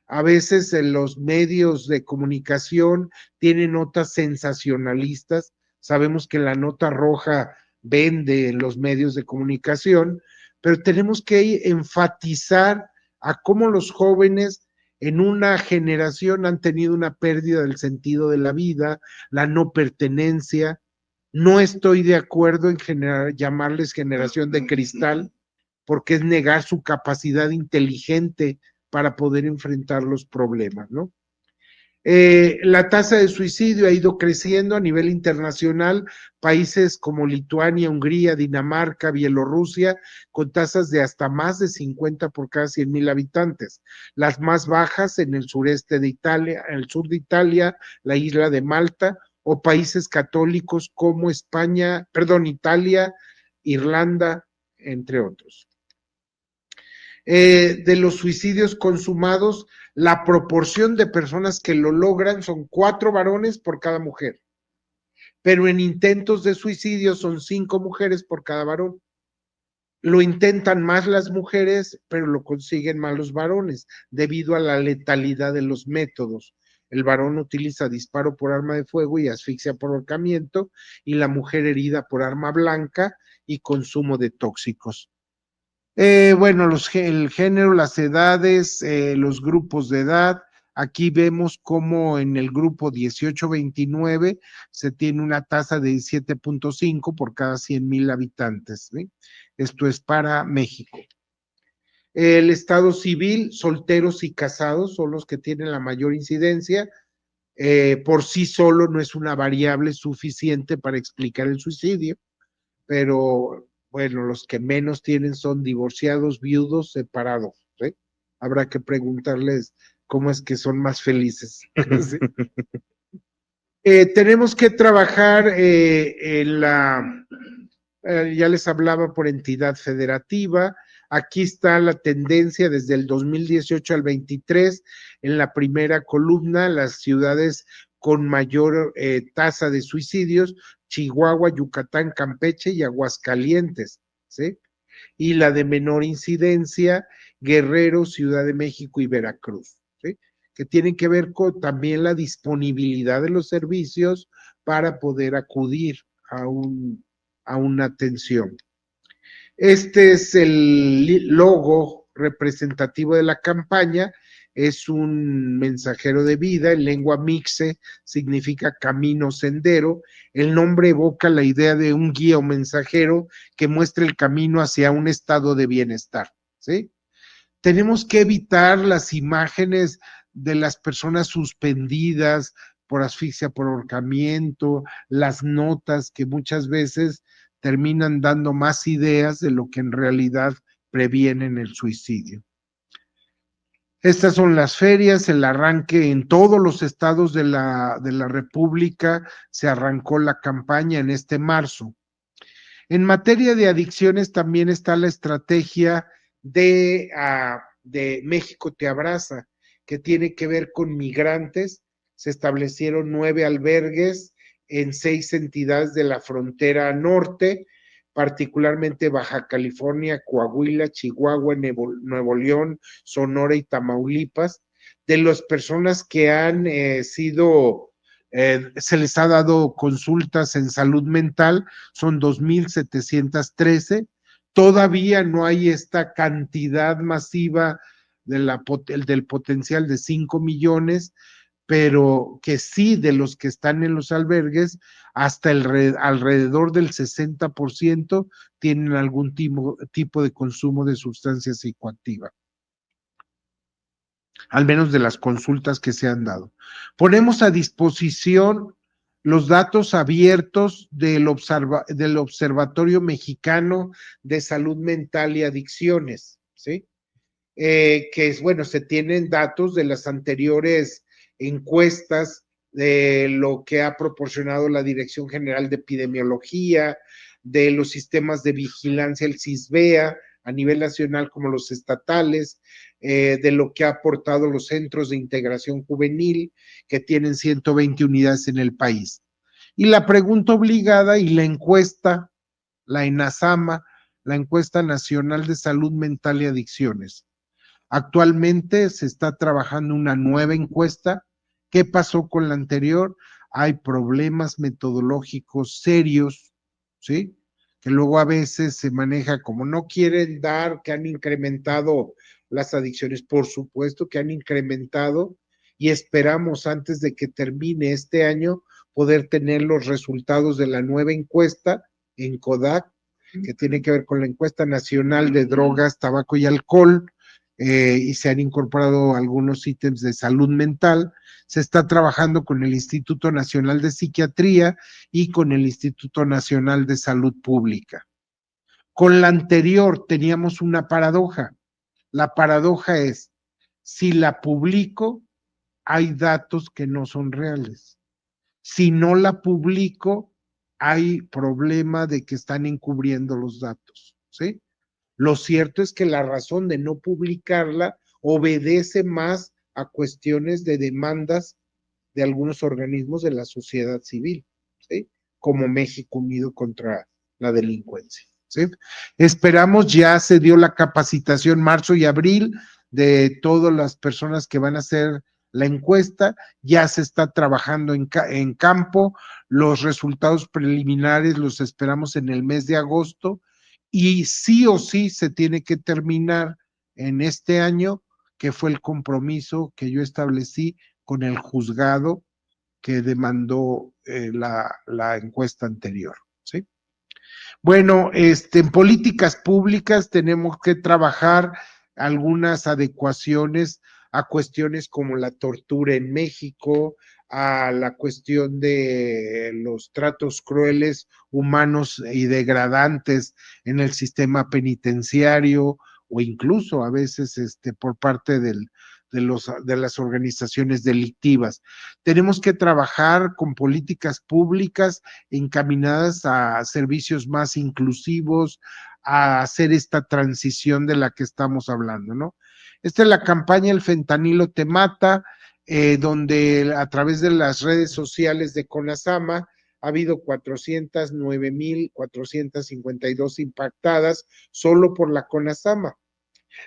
A veces en los medios de comunicación tienen notas sensacionalistas. Sabemos que la nota roja vende en los medios de comunicación, pero tenemos que enfatizar a cómo los jóvenes en una generación han tenido una pérdida del sentido de la vida, la no pertenencia. No estoy de acuerdo en llamarles generación de cristal, porque es negar su capacidad inteligente para poder enfrentar los problemas, ¿no? La tasa de suicidio ha ido creciendo a nivel internacional, países como Lituania, Hungría, Dinamarca, Bielorrusia, con tasas de hasta más de 50 por cada 100,000 habitantes. Las más bajas en el sureste de Italia, en el sur de Italia, la isla de Malta, o países católicos como Italia, Irlanda, entre otros. De los suicidios consumados, la proporción de personas que lo logran son 4 varones por cada mujer, pero en intentos de suicidio son 5 mujeres por cada varón. Lo intentan más las mujeres, pero lo consiguen más los varones, debido a la letalidad de los métodos. El varón utiliza disparo por arma de fuego y asfixia por ahorcamiento, y la mujer herida por arma blanca y consumo de tóxicos. Bueno, el género, las edades, los grupos de edad. Aquí vemos cómo en el grupo 18-29 se tiene una tasa de 7.5 por cada 100,000 habitantes, ¿sí? Esto es para México. El estado civil, solteros y casados son los que tienen la mayor incidencia. Por sí solo no es una variable suficiente para explicar el suicidio, pero bueno, los que menos tienen son divorciados, viudos, separados, ¿sí? Habrá que preguntarles cómo es que son más felices. ¿Sí? Tenemos que trabajar ya les hablaba por entidad federativa. Aquí está la tendencia desde el 2018 al 23, en la primera columna, las ciudades con mayor tasa de suicidios: Chihuahua, Yucatán, Campeche y Aguascalientes, ¿sí? Y la de menor incidencia, Guerrero, Ciudad de México y Veracruz, ¿sí? Que tienen que ver con también la disponibilidad de los servicios para poder acudir a una atención. Este es el logo representativo de la campaña. Es un mensajero de vida, en lengua mixe significa camino, sendero. El nombre evoca la idea de un guía o mensajero que muestra el camino hacia un estado de bienestar, ¿sí? Tenemos que evitar las imágenes de las personas suspendidas por asfixia, por ahorcamiento, las notas que muchas veces terminan dando más ideas de lo que en realidad previenen el suicidio. Estas son las ferias, el arranque en todos los estados de la República, se arrancó la campaña en este marzo. En materia de adicciones también está la estrategia de México Te Abraza, que tiene que ver con migrantes. Se establecieron 9 albergues en 6 entidades de la frontera norte, particularmente Baja California, Coahuila, Chihuahua, Nuevo León, Sonora y Tamaulipas. De las personas que han sido Se les ha dado consultas en salud mental, son 2,713. Todavía no hay esta cantidad masiva del potencial de 5 millones, pero que sí, de los que están en los albergues, hasta alrededor del 60% tienen algún tipo de consumo de sustancia psicoactiva, al menos de las consultas que se han dado. Ponemos a disposición los datos abiertos del Observatorio Mexicano de Salud Mental y Adicciones, ¿sí? Que es, bueno, se tienen datos de las anteriores encuestas, de lo que ha proporcionado la Dirección General de Epidemiología, de los sistemas de vigilancia, el CISBEA, a nivel nacional como los estatales, de lo que ha aportado los centros de integración juvenil, que tienen 120 unidades en el país. Y la pregunta obligada y la encuesta, la ENASAMA, la Encuesta Nacional de Salud Mental y Adicciones. Actualmente se está trabajando una nueva encuesta. ¿Qué pasó con la anterior? Hay problemas metodológicos serios, ¿sí? Que luego a veces se maneja como no quieren dar, que han incrementado las adicciones. Por supuesto que han incrementado, y esperamos antes de que termine este año poder tener los resultados de la nueva encuesta en CODAC, que tiene que ver con la Encuesta Nacional de Drogas, Tabaco y Alcohol, y se han incorporado algunos ítems de salud mental. Se está trabajando con el Instituto Nacional de Psiquiatría y con el Instituto Nacional de Salud Pública. Con la anterior teníamos una paradoja. La paradoja es, si la publico, hay datos que no son reales. Si no la publico, hay problema de que están encubriendo los datos, ¿sí? Lo cierto es que la razón de no publicarla obedece más a cuestiones de demandas de algunos organismos de la sociedad civil, ¿sí? Como México Unido contra la Delincuencia, ¿sí? Esperamos, ya se dio la capacitación marzo y abril de todas las personas que van a hacer la encuesta, ya se está trabajando en campo, los resultados preliminares los esperamos en el mes de agosto, y sí o sí se tiene que terminar en este año, que fue el compromiso que yo establecí con el juzgado que demandó la encuesta anterior, ¿sí? Bueno, en políticas públicas tenemos que trabajar algunas adecuaciones a cuestiones como la tortura en México, a la cuestión de los tratos crueles, humanos y degradantes en el sistema penitenciario, o incluso a veces por parte de las organizaciones delictivas. Tenemos que trabajar con políticas públicas encaminadas a servicios más inclusivos, a hacer esta transición de la que estamos hablando, ¿no? Esta es la campaña El Fentanilo Te Mata, donde a través de las redes sociales de CONASAMA ha habido 409,452 impactadas solo por la CONASAMA.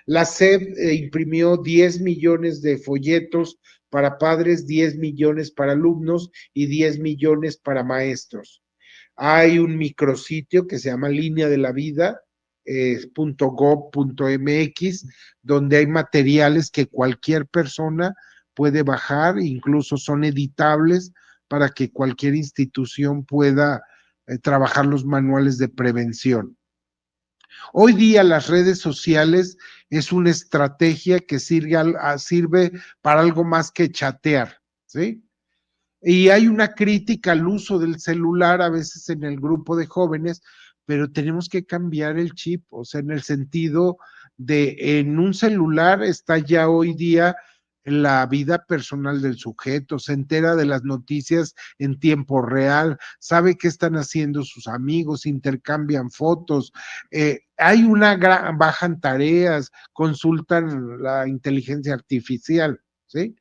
La SEP imprimió 10 millones de folletos para padres, 10 millones para alumnos y 10 millones para maestros. Hay un micrositio que se llama Línea de la Vida, .gov.mx, donde hay materiales que cualquier persona puede bajar, incluso son editables para que cualquier institución pueda trabajar los manuales de prevención. Hoy día las redes sociales es una estrategia que sirve para algo más que chatear, ¿sí? Y hay una crítica al uso del celular a veces en el grupo de jóvenes, pero tenemos que cambiar el chip, o sea, en el sentido de en un celular está ya hoy día la vida personal del sujeto, se entera de las noticias en tiempo real, sabe qué están haciendo sus amigos, intercambian fotos, hay bajan tareas, consultan la inteligencia artificial, ¿sí?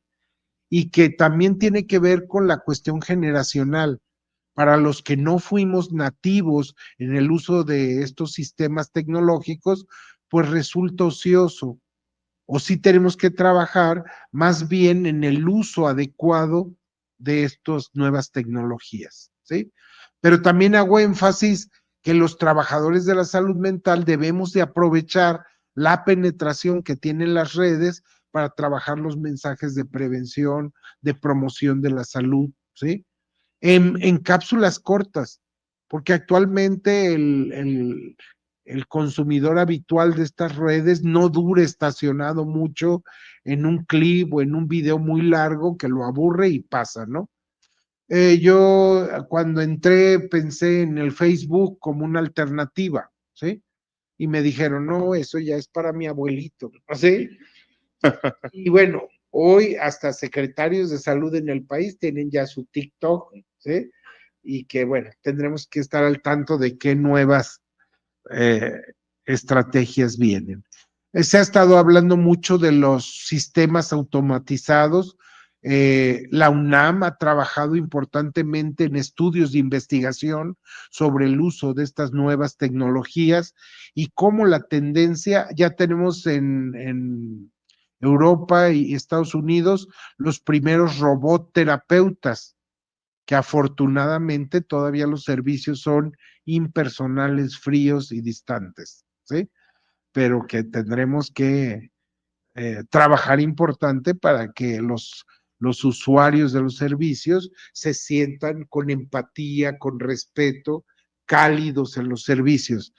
Y que también tiene que ver con la cuestión generacional. Para los que no fuimos nativos en el uso de estos sistemas tecnológicos, pues resulta ocioso. O sí tenemos que trabajar más bien en el uso adecuado de estas nuevas tecnologías, ¿sí? Pero también hago énfasis que los trabajadores de la salud mental debemos de aprovechar la penetración que tienen las redes para trabajar los mensajes de prevención, de promoción de la salud, ¿sí? En cápsulas cortas, porque actualmente el consumidor habitual de estas redes no dura estacionado mucho en un clip o en un video muy largo que lo aburre y pasa, ¿no? Yo cuando entré pensé en el Facebook como una alternativa, ¿sí? Y me dijeron, no, eso ya es para mi abuelito, ¿sí? Y bueno, hoy hasta secretarios de salud en el país tienen ya su TikTok, ¿sí? Y que bueno, tendremos que estar al tanto de qué nuevas eh, estrategias vienen. Se ha estado hablando mucho de los sistemas automatizados. La UNAM ha trabajado importantemente en estudios de investigación sobre el uso de estas nuevas tecnologías y cómo la tendencia, ya tenemos en Europa y Estados Unidos los primeros robot terapeutas, que afortunadamente todavía los servicios son impersonales, fríos y distantes, ¿sí? Pero que tendremos que trabajar importante para que los usuarios de los servicios se sientan con empatía, con respeto, cálidos en los servicios.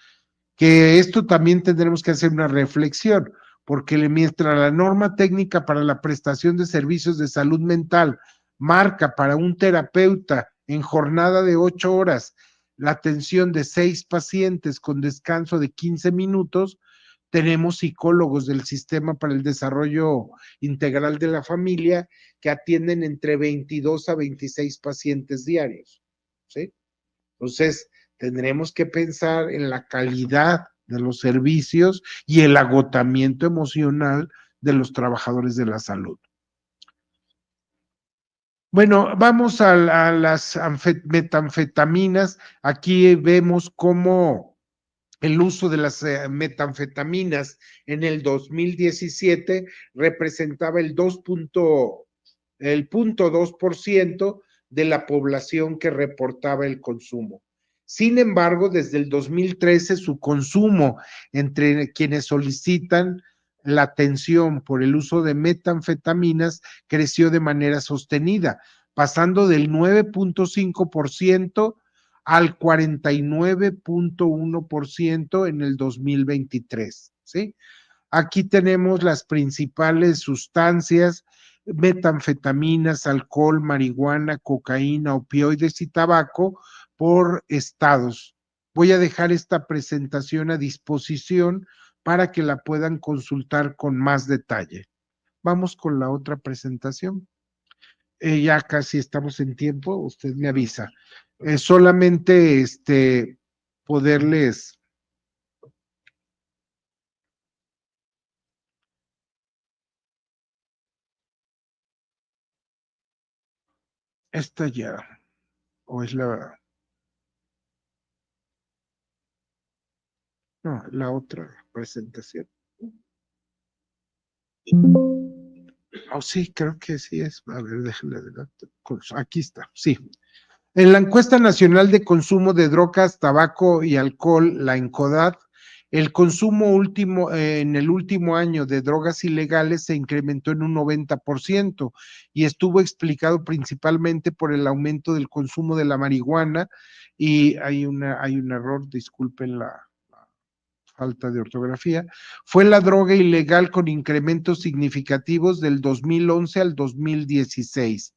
Que esto también tendremos que hacer una reflexión, porque mientras la norma técnica para la prestación de servicios de salud mental marca para un terapeuta en jornada de 8 horas la atención de 6 pacientes con descanso de 15 minutos, tenemos psicólogos del Sistema para el Desarrollo Integral de la Familia que atienden entre 22 a 26 pacientes diarios, ¿sí? Entonces, tendremos que pensar en la calidad de los servicios y el agotamiento emocional de los trabajadores de la salud. Bueno, vamos a las metanfetaminas. Aquí vemos cómo el uso de las metanfetaminas en el 2017 representaba el 0.2% de la población que reportaba el consumo. Sin embargo, desde el 2013 su consumo entre quienes solicitan la atención por el uso de metanfetaminas creció de manera sostenida, pasando del 9.5% al 49.1% en el 2023, ¿sí? Aquí tenemos las principales sustancias: metanfetaminas, alcohol, marihuana, cocaína, opioides y tabaco por estados. Voy a dejar esta presentación a disposición para que la puedan consultar con más detalle. Vamos con la otra presentación. Ya casi estamos en tiempo, usted me avisa. Solamente poderles... Esta ya, o es la... No, la otra presentación. Oh, sí, creo que sí es. A ver, déjenle adelante. Aquí está, sí. En la encuesta nacional de consumo de drogas, tabaco y alcohol, la ENCODAD, el consumo último en el último año de drogas ilegales se incrementó en un 90% y estuvo explicado principalmente por el aumento del consumo de la marihuana. Y hay un error, disculpen la falta de ortografía. Fue la droga ilegal con incrementos significativos del 2011 al 2016.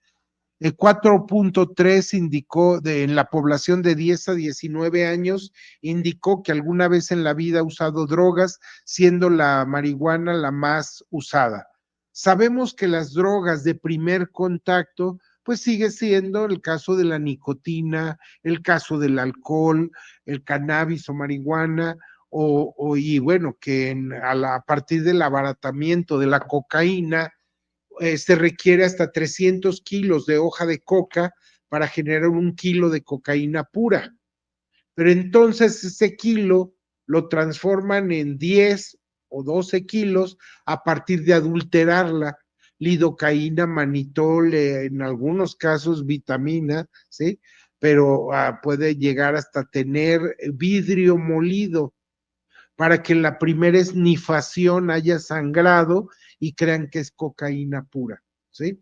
4.3 indicó en la población de 10 a 19 años, indicó que alguna vez en la vida ha usado drogas, siendo la marihuana la más usada. Sabemos que las drogas de primer contacto, pues sigue siendo el caso de la nicotina, el caso del alcohol, el cannabis o marihuana, y bueno, que a partir del abaratamiento de la cocaína, se requiere hasta 300 kilos de hoja de coca para generar 1 kilo de cocaína pura. Pero entonces ese kilo lo transforman en 10 o 12 kilos a partir de adulterarla. lidocaína, manitol, en algunos casos vitamina, ¿sí? Pero puede llegar hasta tener vidrio molido para que en la primera esnifación haya sangrado y crean que es cocaína pura, ¿sí?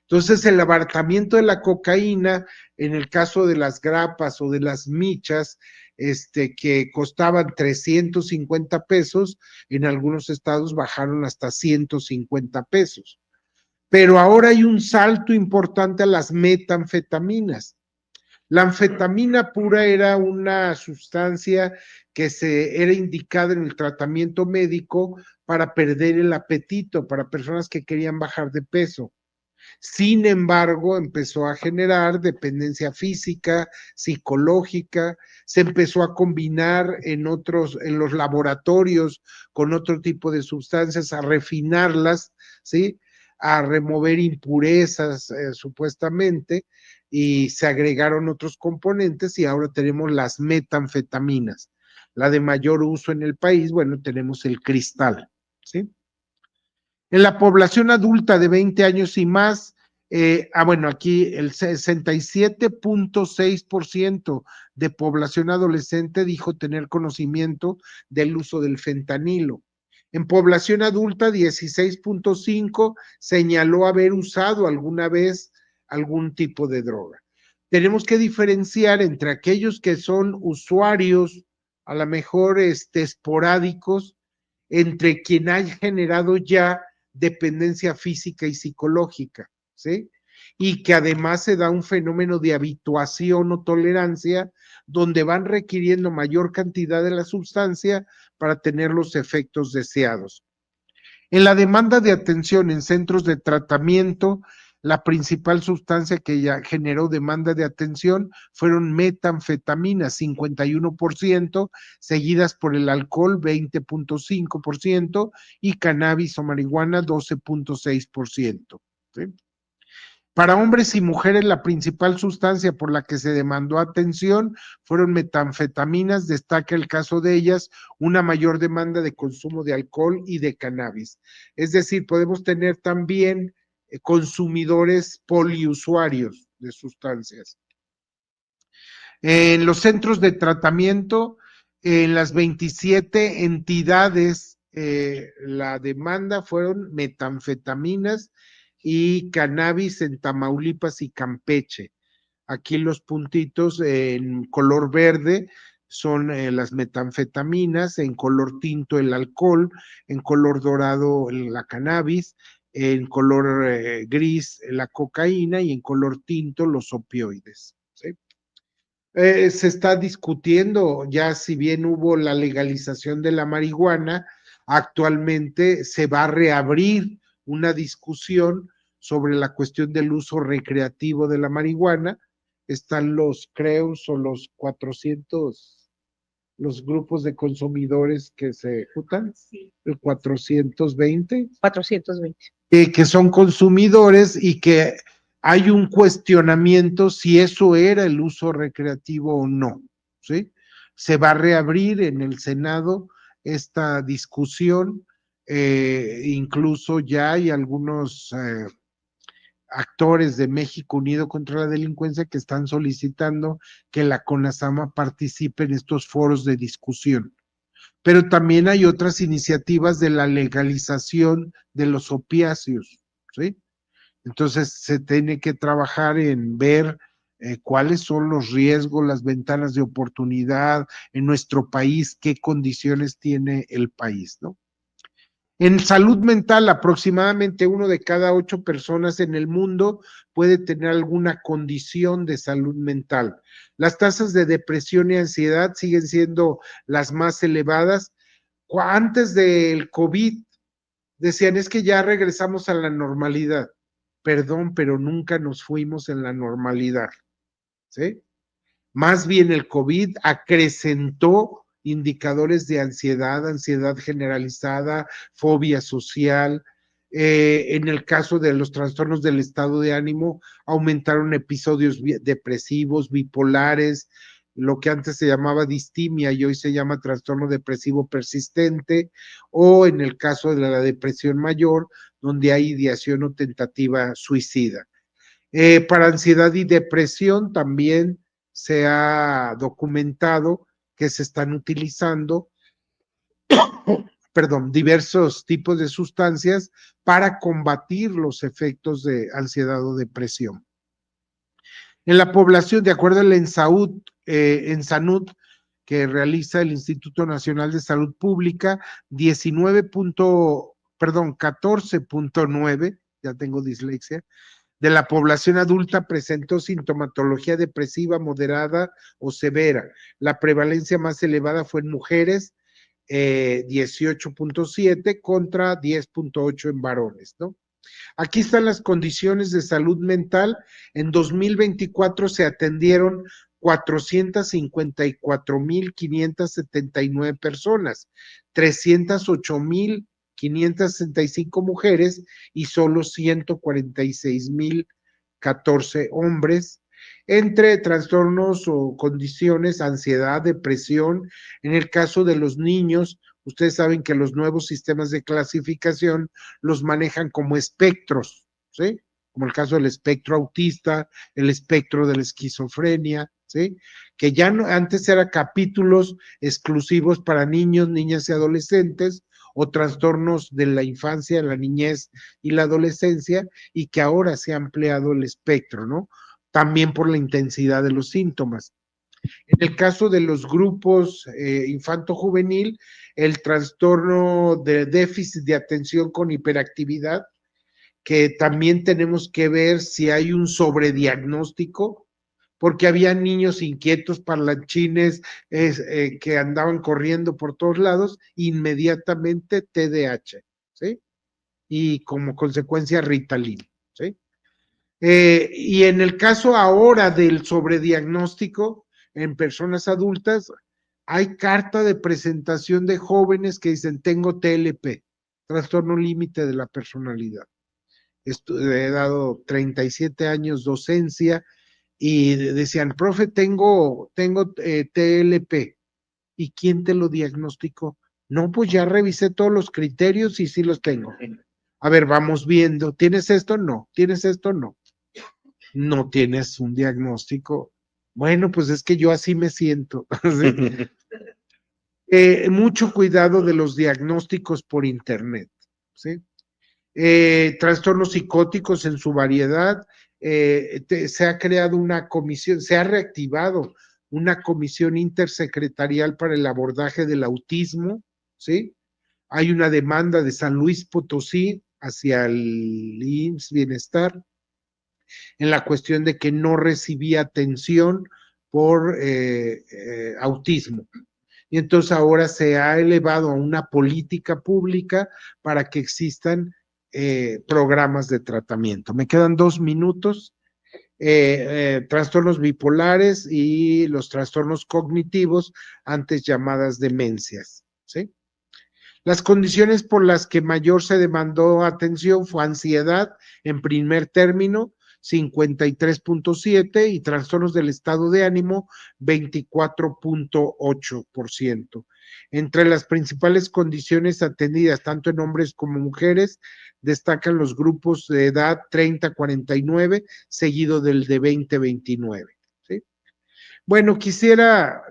Entonces, el abaratamiento de la cocaína, en el caso de las grapas o de las michas, que costaban 350 pesos, en algunos estados bajaron hasta 150 pesos. Pero ahora hay un salto importante a las metanfetaminas. La anfetamina pura era una sustancia que era indicada en el tratamiento médico para perder el apetito, para personas que querían bajar de peso. Sin embargo, empezó a generar dependencia física, psicológica, se empezó a combinar en los laboratorios con otro tipo de sustancias, a refinarlas, ¿sí? A remover impurezas, supuestamente, y se agregaron otros componentes y ahora tenemos las metanfetaminas. La de mayor uso en el país, bueno, tenemos el cristal, ¿sí? En la población adulta de 20 años y más, bueno, aquí el 67.6% de población adolescente dijo tener conocimiento del uso del fentanilo. En población adulta, 16.5% señaló haber usado alguna vez algún tipo de droga. Tenemos que diferenciar entre aquellos que son usuarios, a lo mejor esporádicos, entre quien ha generado ya dependencia física y psicológica, ¿sí? Y que además se da un fenómeno de habituación o tolerancia donde van requiriendo mayor cantidad de la sustancia para tener los efectos deseados. En la demanda de atención en centros de tratamiento, la principal sustancia que ya generó demanda de atención fueron metanfetaminas, 51%, seguidas por el alcohol, 20.5%, y cannabis o marihuana, 12.6%. ¿Sí? Para hombres y mujeres, la principal sustancia por la que se demandó atención fueron metanfetaminas. Destaca el caso de ellas una mayor demanda de consumo de alcohol y de cannabis. Es decir, podemos tener también consumidores poliusuarios de sustancias. En los centros de tratamiento, en las 27 entidades, la demanda fueron metanfetaminas y cannabis en Tamaulipas y Campeche. Aquí los puntitos en color verde son las metanfetaminas, en color tinto el alcohol, en color dorado la cannabis, en color gris la cocaína y en color tinto los opioides. ¿Sí? Se está discutiendo, ya si bien hubo la legalización de la marihuana, actualmente se va a reabrir una discusión sobre la cuestión del uso recreativo de la marihuana. Están los CREUS o los 400, los grupos de consumidores que se juntan, sí. El 420. 420. Que son consumidores y que hay un cuestionamiento si eso era el uso recreativo o no, ¿sí? Se va a reabrir en el Senado esta discusión, incluso ya hay algunos actores de México Unido contra la Delincuencia que están solicitando que la CONASAMA participe en estos foros de discusión. Pero también hay otras iniciativas de la legalización de los opiáceos, ¿sí? Entonces se tiene que trabajar en ver cuáles son los riesgos, las ventanas de oportunidad en nuestro país, qué condiciones tiene el país, ¿no? En salud mental, aproximadamente 1 de cada 8 personas en el mundo puede tener alguna condición de salud mental. Las tasas de depresión y ansiedad siguen siendo las más elevadas. Antes del COVID, decían, es que ya regresamos a la normalidad. Perdón, pero nunca nos fuimos en la normalidad, ¿sí? Más bien el COVID acrecentó indicadores de ansiedad, ansiedad generalizada, fobia social. En el caso de los trastornos del estado de ánimo, aumentaron episodios depresivos, bipolares, lo que antes se llamaba distimia y hoy se llama trastorno depresivo persistente, o en el caso de la depresión mayor, donde hay ideación o tentativa suicida. Para ansiedad y depresión también se ha documentado que se están utilizando, perdón, diversos tipos de sustancias para combatir los efectos de ansiedad o depresión. En la población, de acuerdo al ENSAUD, que realiza el Instituto Nacional de Salud Pública, 14.9, ya tengo dislexia, de la población adulta presentó sintomatología depresiva moderada o severa. La prevalencia más elevada fue en mujeres, 18.7 contra 10.8 en varones, ¿no? Aquí están las condiciones de salud mental. En 2024 se atendieron 454,579 personas, 308,565 mujeres y solo 146,014 hombres, entre trastornos o condiciones, ansiedad, depresión. En el caso de los niños, ustedes saben que los nuevos sistemas de clasificación los manejan como espectros, ¿sí? Como el caso del espectro autista, el espectro de la esquizofrenia, ¿sí? Que ya no, antes eran capítulos exclusivos para niños, niñas y adolescentes, o trastornos de la infancia, la niñez y la adolescencia, y que ahora se ha ampliado el espectro, ¿no? También por la intensidad de los síntomas. En el caso de los grupos infanto-juvenil, el trastorno de déficit de atención con hiperactividad, que también tenemos que ver si hay un sobrediagnóstico, porque había niños inquietos, parlanchines, que andaban corriendo por todos lados, inmediatamente TDAH, ¿sí? Y como consecuencia Ritalin, ¿sí? Y en el caso ahora del sobrediagnóstico en personas adultas, hay carta de presentación de jóvenes que dicen, tengo TLP, trastorno límite de la personalidad. He dado 37 años docencia y decían, profe, tengo TLP. ¿Y quién te lo diagnosticó? No, pues ya revisé todos los criterios y sí los tengo. A ver, vamos viendo, ¿tienes esto? No, ¿tienes esto? No. No tienes un diagnóstico. Bueno, pues es que yo así me siento. ¿Sí? Mucho cuidado de los diagnósticos por internet, ¿sí? Trastornos psicóticos en su variedad. Se ha creado una comisión, se ha reactivado una comisión intersecretarial para el abordaje del autismo, ¿sí? Hay una demanda de San Luis Potosí hacia el IMSS Bienestar en la cuestión de que no recibía atención por autismo. Y entonces ahora se ha elevado a una política pública para que existan programas de tratamiento. Me quedan 2 minutos. Trastornos bipolares y los trastornos cognitivos, antes llamadas demencias, ¿sí? Las condiciones por las que mayor se demandó atención fue ansiedad en primer término, 53.7%, y trastornos del estado de ánimo, 24.8%. Entre las principales condiciones atendidas, tanto en hombres como mujeres, destacan los grupos de edad 30-49, seguido del de 20-29. ¿Sí? Bueno,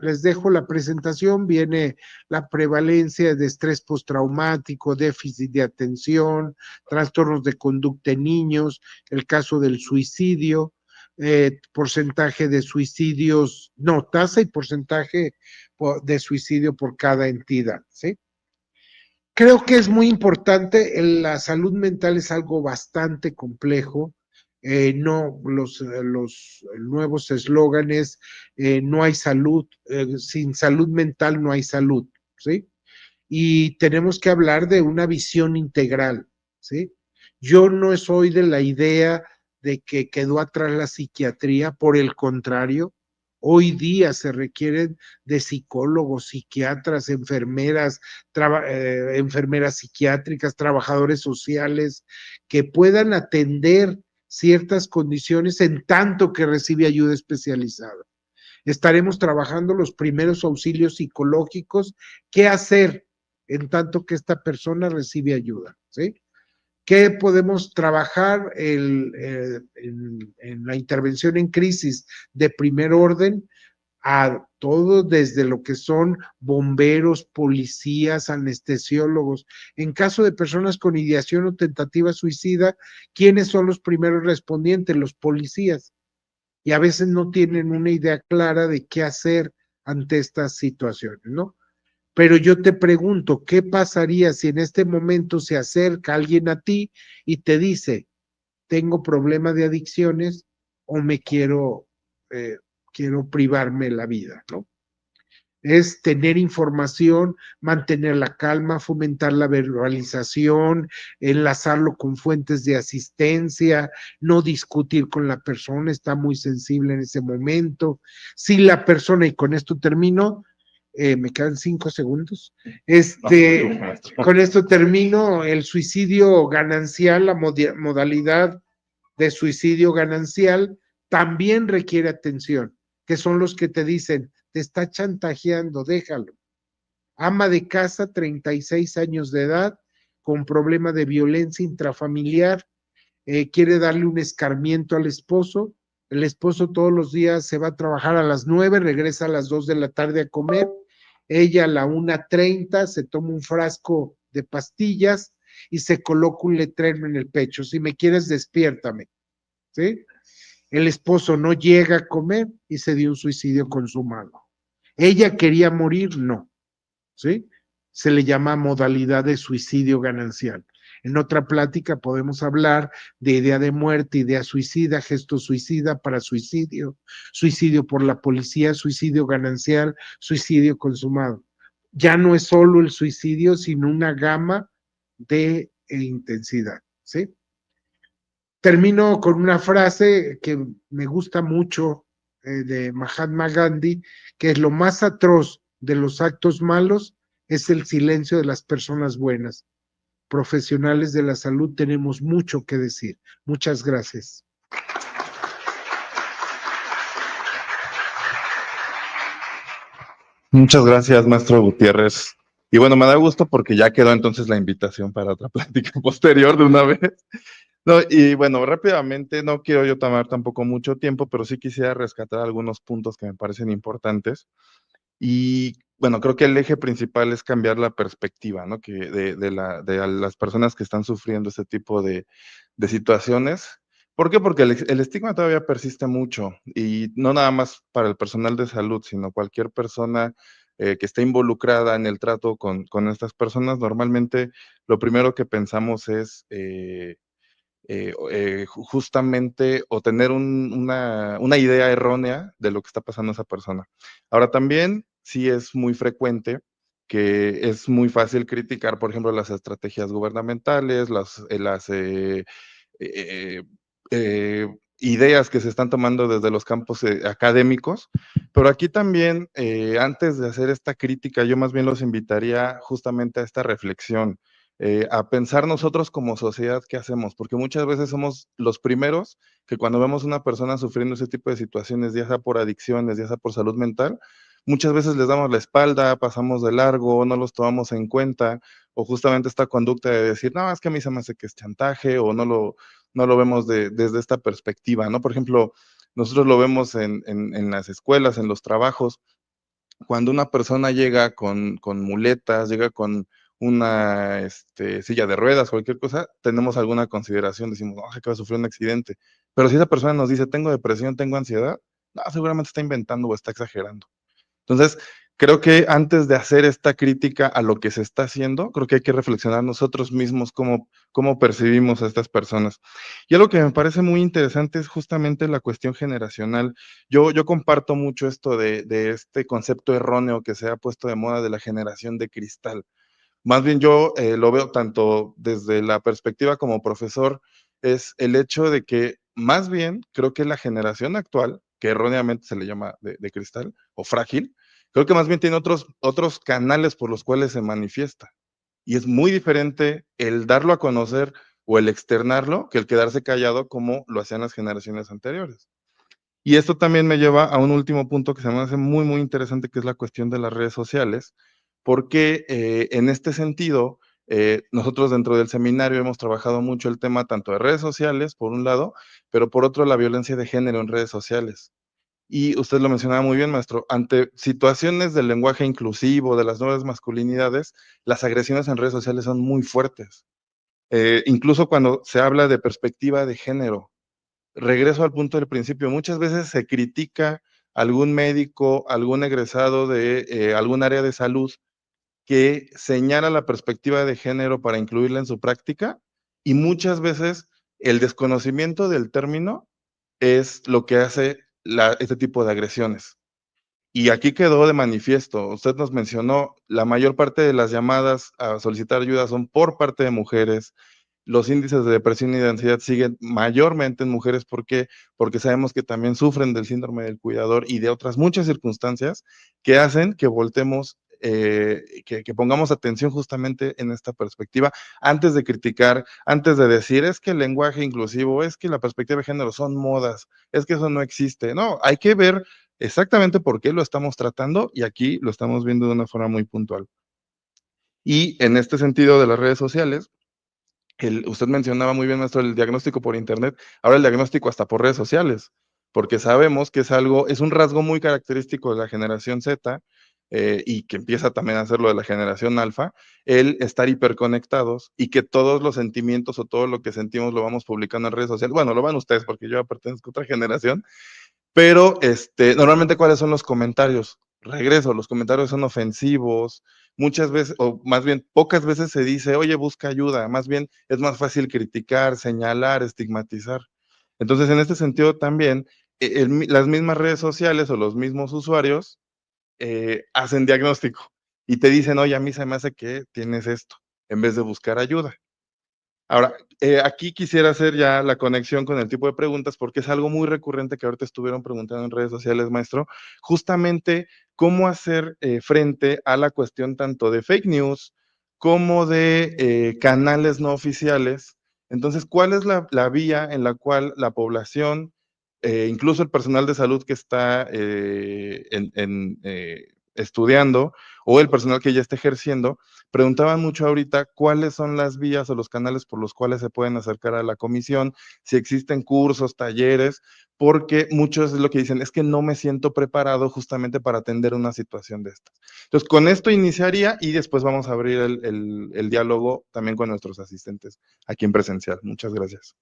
les dejo la presentación, viene la prevalencia de estrés postraumático, déficit de atención, trastornos de conducta en niños, el caso del suicidio, porcentaje de suicidios, no, tasa y porcentaje de suicidio por cada entidad, ¿sí? Creo que es muy importante, la salud mental es algo bastante complejo. No, los nuevos eslóganes, no hay salud, sin salud mental no hay salud, ¿sí? Y tenemos que hablar de una visión integral, ¿sí? Yo no soy de la idea de que quedó atrás la psiquiatría, por el contrario, hoy día se requieren de psicólogos, psiquiatras, enfermeras, enfermeras psiquiátricas, trabajadores sociales, que puedan atender ciertas condiciones en tanto que recibe ayuda especializada. Estaremos trabajando los primeros auxilios psicológicos, qué hacer en tanto que esta persona recibe ayuda, ¿sí? ¿Qué podemos trabajar en la intervención en crisis de primer orden? A todo desde lo que son bomberos, policías, anestesiólogos. En caso de personas con ideación o tentativa suicida, ¿quiénes son los primeros respondientes? Los policías. Y a veces no tienen una idea clara de qué hacer ante estas situaciones, ¿no? Pero yo te pregunto, ¿qué pasaría si en este momento se acerca alguien a ti y te dice, tengo problema de adicciones o me quiero privarme la vida, ¿no? Es tener información, mantener la calma, fomentar la verbalización, enlazarlo con fuentes de asistencia, no discutir con la persona, está muy sensible en ese momento. Si la persona, y con esto termino, me quedan 5 segundos. Con esto termino, el suicidio ganancial, la modalidad de suicidio ganancial también requiere atención, que son los que te dicen, te está chantajeando, déjalo. Ama de casa, 36 años de edad, con problema de violencia intrafamiliar, quiere darle un escarmiento al esposo. El esposo todos los días se va a trabajar a las 9, regresa a las 2 de la tarde a comer. Ella a la 1:30 se toma un frasco de pastillas y se coloca un letrero en el pecho. Si me quieres, despiértame. ¿Sí? El esposo no llega a comer y se dio un suicidio consumado. ¿Ella quería morir? No. ¿Sí? Se le llama modalidad de suicidio ganancial. En otra plática podemos hablar de idea de muerte, idea suicida, gesto suicida, para suicidio, suicidio por la policía, suicidio ganancial, suicidio consumado. Ya no es solo el suicidio, sino una gama de intensidad, ¿sí? Termino con una frase que me gusta mucho de Mahatma Gandhi, que es lo más atroz de los actos malos es el silencio de las personas buenas. Profesionales de la salud tenemos mucho que decir. Muchas gracias. Muchas gracias, maestro Gutiérrez. Y bueno, me da gusto porque ya quedó entonces la invitación para otra plática posterior de una vez. No, y bueno, rápidamente, no quiero yo tomar tampoco mucho tiempo, pero sí quisiera rescatar algunos puntos que me parecen importantes. Y bueno, creo que el eje principal es cambiar la perspectiva, ¿no? Que de las personas que están sufriendo este tipo de situaciones. ¿Por qué? Porque el estigma todavía persiste mucho y no nada más para el personal de salud, sino cualquier persona que esté involucrada en el trato con estas personas. Normalmente lo primero que pensamos es justamente o tener una idea errónea de lo que está pasando a esa persona. Ahora también sí es muy frecuente que es muy fácil criticar, por ejemplo, las estrategias gubernamentales, las ideas que se están tomando desde los campos académicos, pero aquí también, antes de hacer esta crítica, yo más bien los invitaría justamente a esta reflexión, a pensar nosotros como sociedad qué hacemos, porque muchas veces somos los primeros que cuando vemos una persona sufriendo ese tipo de situaciones, ya sea por adicciones, ya sea por salud mental, muchas veces les damos la espalda, pasamos de largo, no los tomamos en cuenta, o justamente esta conducta de decir, no, es que a mí se me hace que es chantaje, o no lo vemos desde esta perspectiva, ¿no? Por ejemplo, nosotros lo vemos en las escuelas, en los trabajos, cuando una persona llega con muletas, llega con una silla de ruedas, cualquier cosa, tenemos alguna consideración, decimos, no, que va a sufrir un accidente. Pero si esa persona nos dice, tengo depresión, tengo ansiedad, no, seguramente está inventando o está exagerando. Entonces, creo que antes de hacer esta crítica a lo que se está haciendo, creo que hay que reflexionar nosotros mismos cómo percibimos a estas personas. Y algo que me parece muy interesante es justamente la cuestión generacional. Yo comparto mucho esto de este concepto erróneo que se ha puesto de moda de la generación de cristal. Más bien yo lo veo tanto desde la perspectiva como profesor, es el hecho de que más bien creo que la generación actual, que erróneamente se le llama de cristal o frágil, creo que más bien tiene otros canales por los cuales se manifiesta. Y es muy diferente el darlo a conocer o el externarlo que el quedarse callado como lo hacían las generaciones anteriores. Y esto también me lleva a un último punto que se me hace muy, muy interesante, que es la cuestión de las redes sociales, porque en este sentido, nosotros dentro del seminario hemos trabajado mucho el tema tanto de redes sociales, por un lado, pero por otro la violencia de género en redes sociales. Y usted lo mencionaba muy bien, maestro, ante situaciones del lenguaje inclusivo, de las nuevas masculinidades, las agresiones en redes sociales son muy fuertes. Incluso cuando se habla de perspectiva de género, regreso al punto del principio, muchas veces se critica algún médico, algún egresado de algún área de salud que señala la perspectiva de género para incluirla en su práctica, y muchas veces el desconocimiento del término es lo que hace este tipo de agresiones. Y aquí quedó de manifiesto, usted nos mencionó, la mayor parte de las llamadas a solicitar ayuda son por parte de mujeres. Los índices de depresión y de ansiedad siguen mayormente en mujeres, ¿por qué? Porque sabemos que también sufren del síndrome del cuidador y de otras muchas circunstancias que hacen que voltemos, que pongamos atención justamente en esta perspectiva, antes de criticar, antes de decir, es que el lenguaje inclusivo, es que la perspectiva de género son modas, es que eso no existe. No, hay que ver exactamente por qué lo estamos tratando y aquí lo estamos viendo de una forma muy puntual. Y en este sentido de las redes sociales, usted mencionaba muy bien, maestro, el diagnóstico por internet, ahora el diagnóstico hasta por redes sociales, porque sabemos que es un rasgo muy característico de la generación Z, y que empieza también a hacerlo de la generación alfa, el estar hiperconectados y que todos los sentimientos o todo lo que sentimos lo vamos publicando en redes sociales. Bueno, lo van ustedes porque yo ya pertenezco a otra generación, pero, normalmente, ¿cuáles son los comentarios? Regreso, los comentarios son ofensivos, muchas veces, o más bien, pocas veces se dice: "Oye, busca ayuda", más bien es más fácil criticar, señalar, estigmatizar. Entonces, en este sentido también, las mismas redes sociales o los mismos usuarios, hacen diagnóstico y te dicen: "Oye, a mí se me hace que tienes esto", en vez de buscar ayuda. Ahora, aquí quisiera hacer ya la conexión con el tipo de preguntas, porque es algo muy recurrente que ahorita estuvieron preguntando en redes sociales, maestro, justamente cómo hacer frente a la cuestión tanto de fake news como de canales no oficiales. Entonces, ¿cuál es la vía en la cual la población, incluso el personal de salud que está estudiando o el personal que ya está ejerciendo, preguntaban mucho ahorita cuáles son las vías o los canales por los cuales se pueden acercar a la comisión, si existen cursos, talleres, porque muchos es lo que dicen, es que no me siento preparado justamente para atender una situación de estas. Entonces, con esto iniciaría y después vamos a abrir el diálogo también con nuestros asistentes aquí en presencial. Muchas gracias.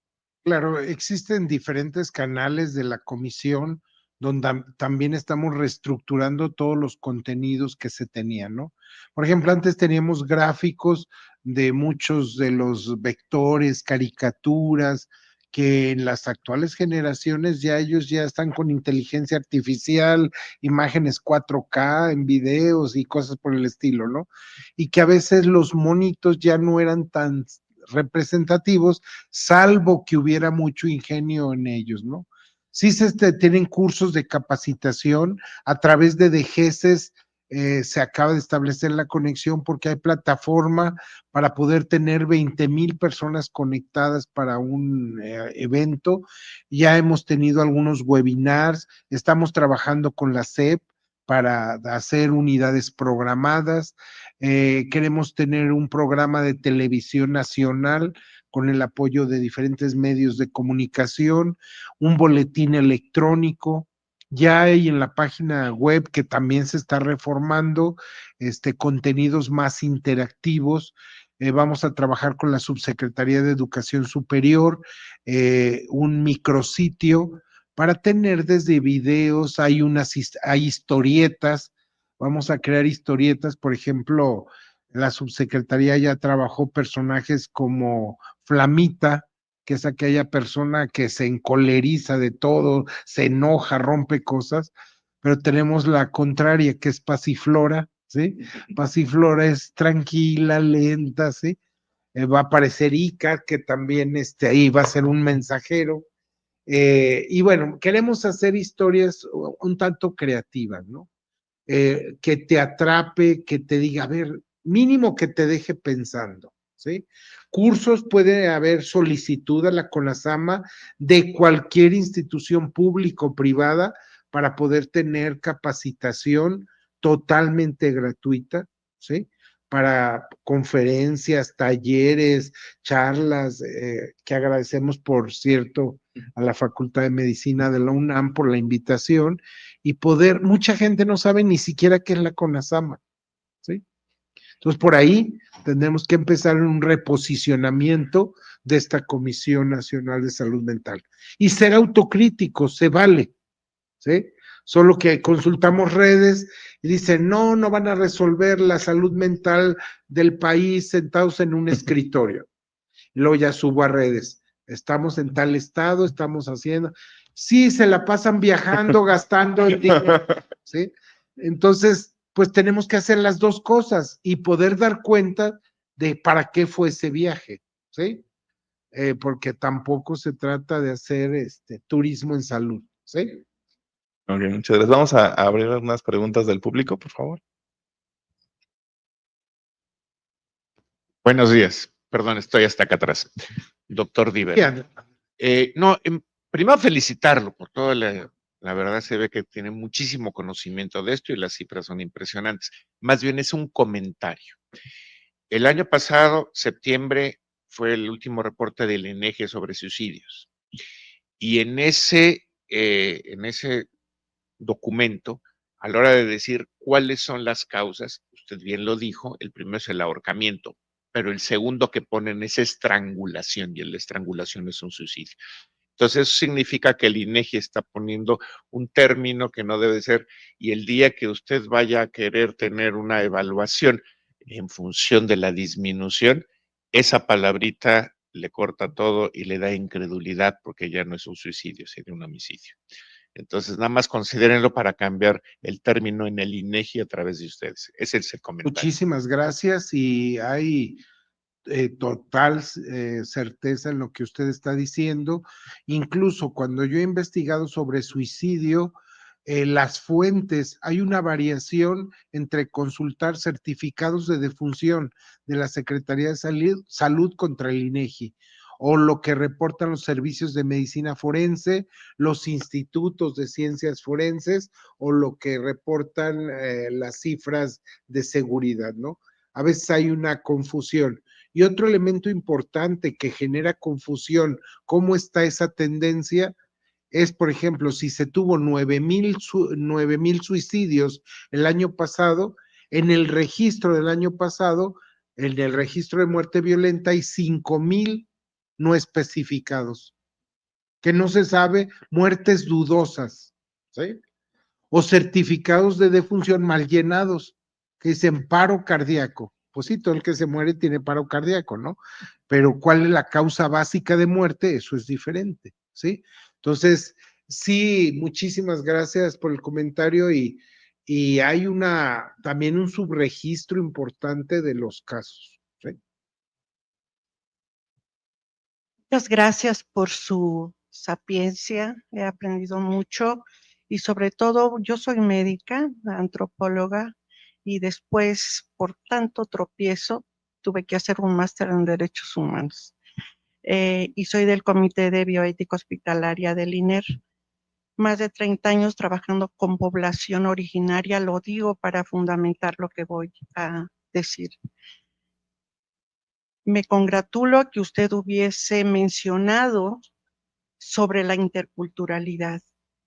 Claro, existen diferentes canales de la comisión donde también estamos reestructurando todos los contenidos que se tenían, ¿no? Por ejemplo, antes teníamos gráficos de muchos de los vectores, caricaturas, que en las actuales generaciones ya ellos ya están con inteligencia artificial, imágenes 4K en videos y cosas por el estilo, ¿no? Y que a veces los monitos ya no eran tan representativos, salvo que hubiera mucho ingenio en ellos, ¿no? Sí tienen cursos de capacitación a través de DGESES, se acaba de establecer la conexión porque hay plataforma para poder tener 20,000 personas conectadas para un evento. Ya hemos tenido algunos webinars, estamos trabajando con la SEP para hacer unidades programadas. Queremos tener un programa de televisión nacional con el apoyo de diferentes medios de comunicación, un boletín electrónico. Ya hay en la página web que también se está reformando, contenidos más interactivos. Vamos a trabajar con la Subsecretaría de Educación Superior, un micrositio para tener desde videos, hay historietas, vamos a crear historietas, por ejemplo, la subsecretaría ya trabajó personajes como Flamita, que es aquella persona que se encoleriza de todo, se enoja, rompe cosas, pero tenemos la contraria, que es Pasiflora, ¿sí? Pasiflora es tranquila, lenta, ¿sí? Va a aparecer Ica, que también ahí va a ser un mensajero. Y bueno, queremos hacer historias un tanto creativas, ¿no? Que te atrape, que te diga, a ver, mínimo que te deje pensando, ¿sí? Cursos, puede haber solicitud a la CONASAMA de cualquier institución pública o privada para poder tener capacitación totalmente gratuita, ¿sí? Para conferencias, talleres, charlas, que agradecemos, por cierto, a la Facultad de Medicina de la UNAM por la invitación, y poder, mucha gente no sabe ni siquiera qué es la CONASAMA, ¿sí? Entonces, por ahí tendremos que empezar un reposicionamiento de esta Comisión Nacional de Salud Mental. Y ser autocríticos, se vale, ¿sí? Solo que consultamos redes y dicen, no, no van a resolver la salud mental del país sentados en un escritorio. Y luego ya subo a redes, estamos en tal estado, estamos haciendo, sí, se la pasan viajando, gastando el dinero, ¿sí? Entonces, pues tenemos que hacer las dos cosas y poder dar cuenta de para qué fue ese viaje, ¿sí? Porque tampoco se trata de hacer turismo en salud, ¿sí? Ok, muchas gracias. Vamos a abrir unas preguntas del público, por favor. Buenos días. Perdón, estoy hasta acá atrás. Doctor Diver. Ya, No, primero felicitarlo por toda la verdad se ve que tiene muchísimo conocimiento de esto y las cifras son impresionantes. Más bien es un comentario. El año pasado, septiembre, fue el último reporte del INEGI sobre suicidios. Y en ese documento, a la hora de decir cuáles son las causas, usted bien lo dijo, el primero es el ahorcamiento, pero el segundo que ponen es estrangulación, y la estrangulación es un suicidio. Entonces, eso significa que el INEGI está poniendo un término que no debe ser, y el día que usted vaya a querer tener una evaluación en función de la disminución, esa palabrita le corta todo y le da incredulidad porque ya no es un suicidio, sería un homicidio. Entonces, nada más considérenlo para cambiar el término en el INEGI a través de ustedes. Ese es el comentario. muchísimas gracias, y hay total certeza en lo que usted está diciendo. Incluso cuando yo he investigado sobre suicidio, las fuentes, hay una variación entre consultar certificados de defunción de la Secretaría de Salud contra el INEGI, o lo que reportan los servicios de medicina forense, los institutos de ciencias forenses, o lo que reportan las cifras de seguridad, ¿no? A veces hay una confusión. Y otro elemento importante que genera confusión, cómo está esa tendencia, es, por ejemplo, si se tuvo 9,000 suicidios el año pasado, en el registro del año pasado, en el registro de muerte violenta, hay 5,000 no especificados, que no se sabe, muertes dudosas, ¿sí? O certificados de defunción mal llenados, que dicen paro cardíaco. Pues sí, todo el que se muere tiene paro cardíaco, ¿no? Pero ¿cuál es la causa básica de muerte? Eso es diferente, ¿sí? Entonces, sí, muchísimas gracias por el comentario, y hay también un subregistro importante de los casos, ¿sí? Muchas gracias por su sapiencia, he aprendido mucho y sobre todo yo soy médica, antropóloga, y después por tanto tropiezo tuve que hacer un máster en Derechos Humanos y soy del Comité de Bioética Hospitalaria del INER. Más de 30 años trabajando con población originaria, lo digo para fundamentar lo que voy a decir. Me congratulo que usted hubiese mencionado sobre la interculturalidad.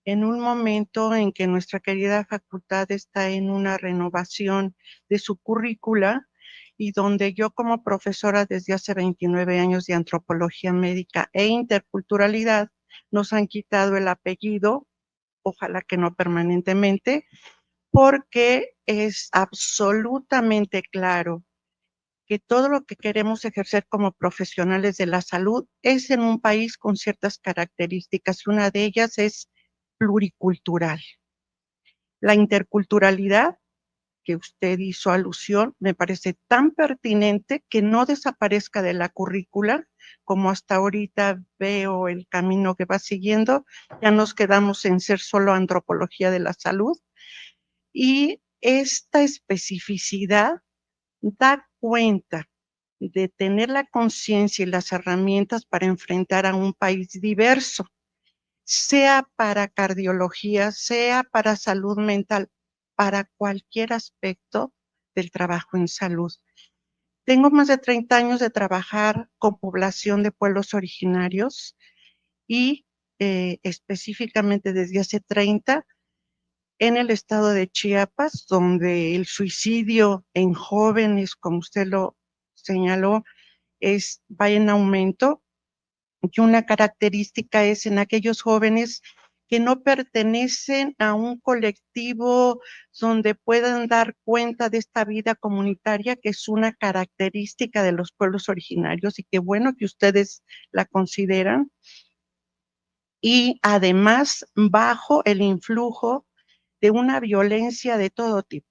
En un momento en que nuestra querida facultad está en una renovación de su currícula y donde yo como profesora desde hace 29 años de antropología médica e interculturalidad nos han quitado el apellido, ojalá que no permanentemente, porque es absolutamente claro que todo lo que queremos ejercer como profesionales de la salud es en un país con ciertas características. Una de ellas es pluricultural. La interculturalidad que usted hizo alusión me parece tan pertinente que no desaparezca de la currícula, como hasta ahorita veo el camino que va siguiendo. Ya nos quedamos en ser solo antropología de la salud, y esta especificidad da cuenta de tener la conciencia y las herramientas para enfrentar a un país diverso, sea para cardiología, sea para salud mental, para cualquier aspecto del trabajo en salud. Tengo más de 30 años de trabajar con población de pueblos originarios y específicamente desde hace 30 en el estado de Chiapas, donde el suicidio en jóvenes, como usted lo señaló, va en aumento. Y una característica es en aquellos jóvenes que no pertenecen a un colectivo donde puedan dar cuenta de esta vida comunitaria, que es una característica de los pueblos originarios y qué bueno que ustedes la consideran. Y además bajo el influjo de una violencia de todo tipo,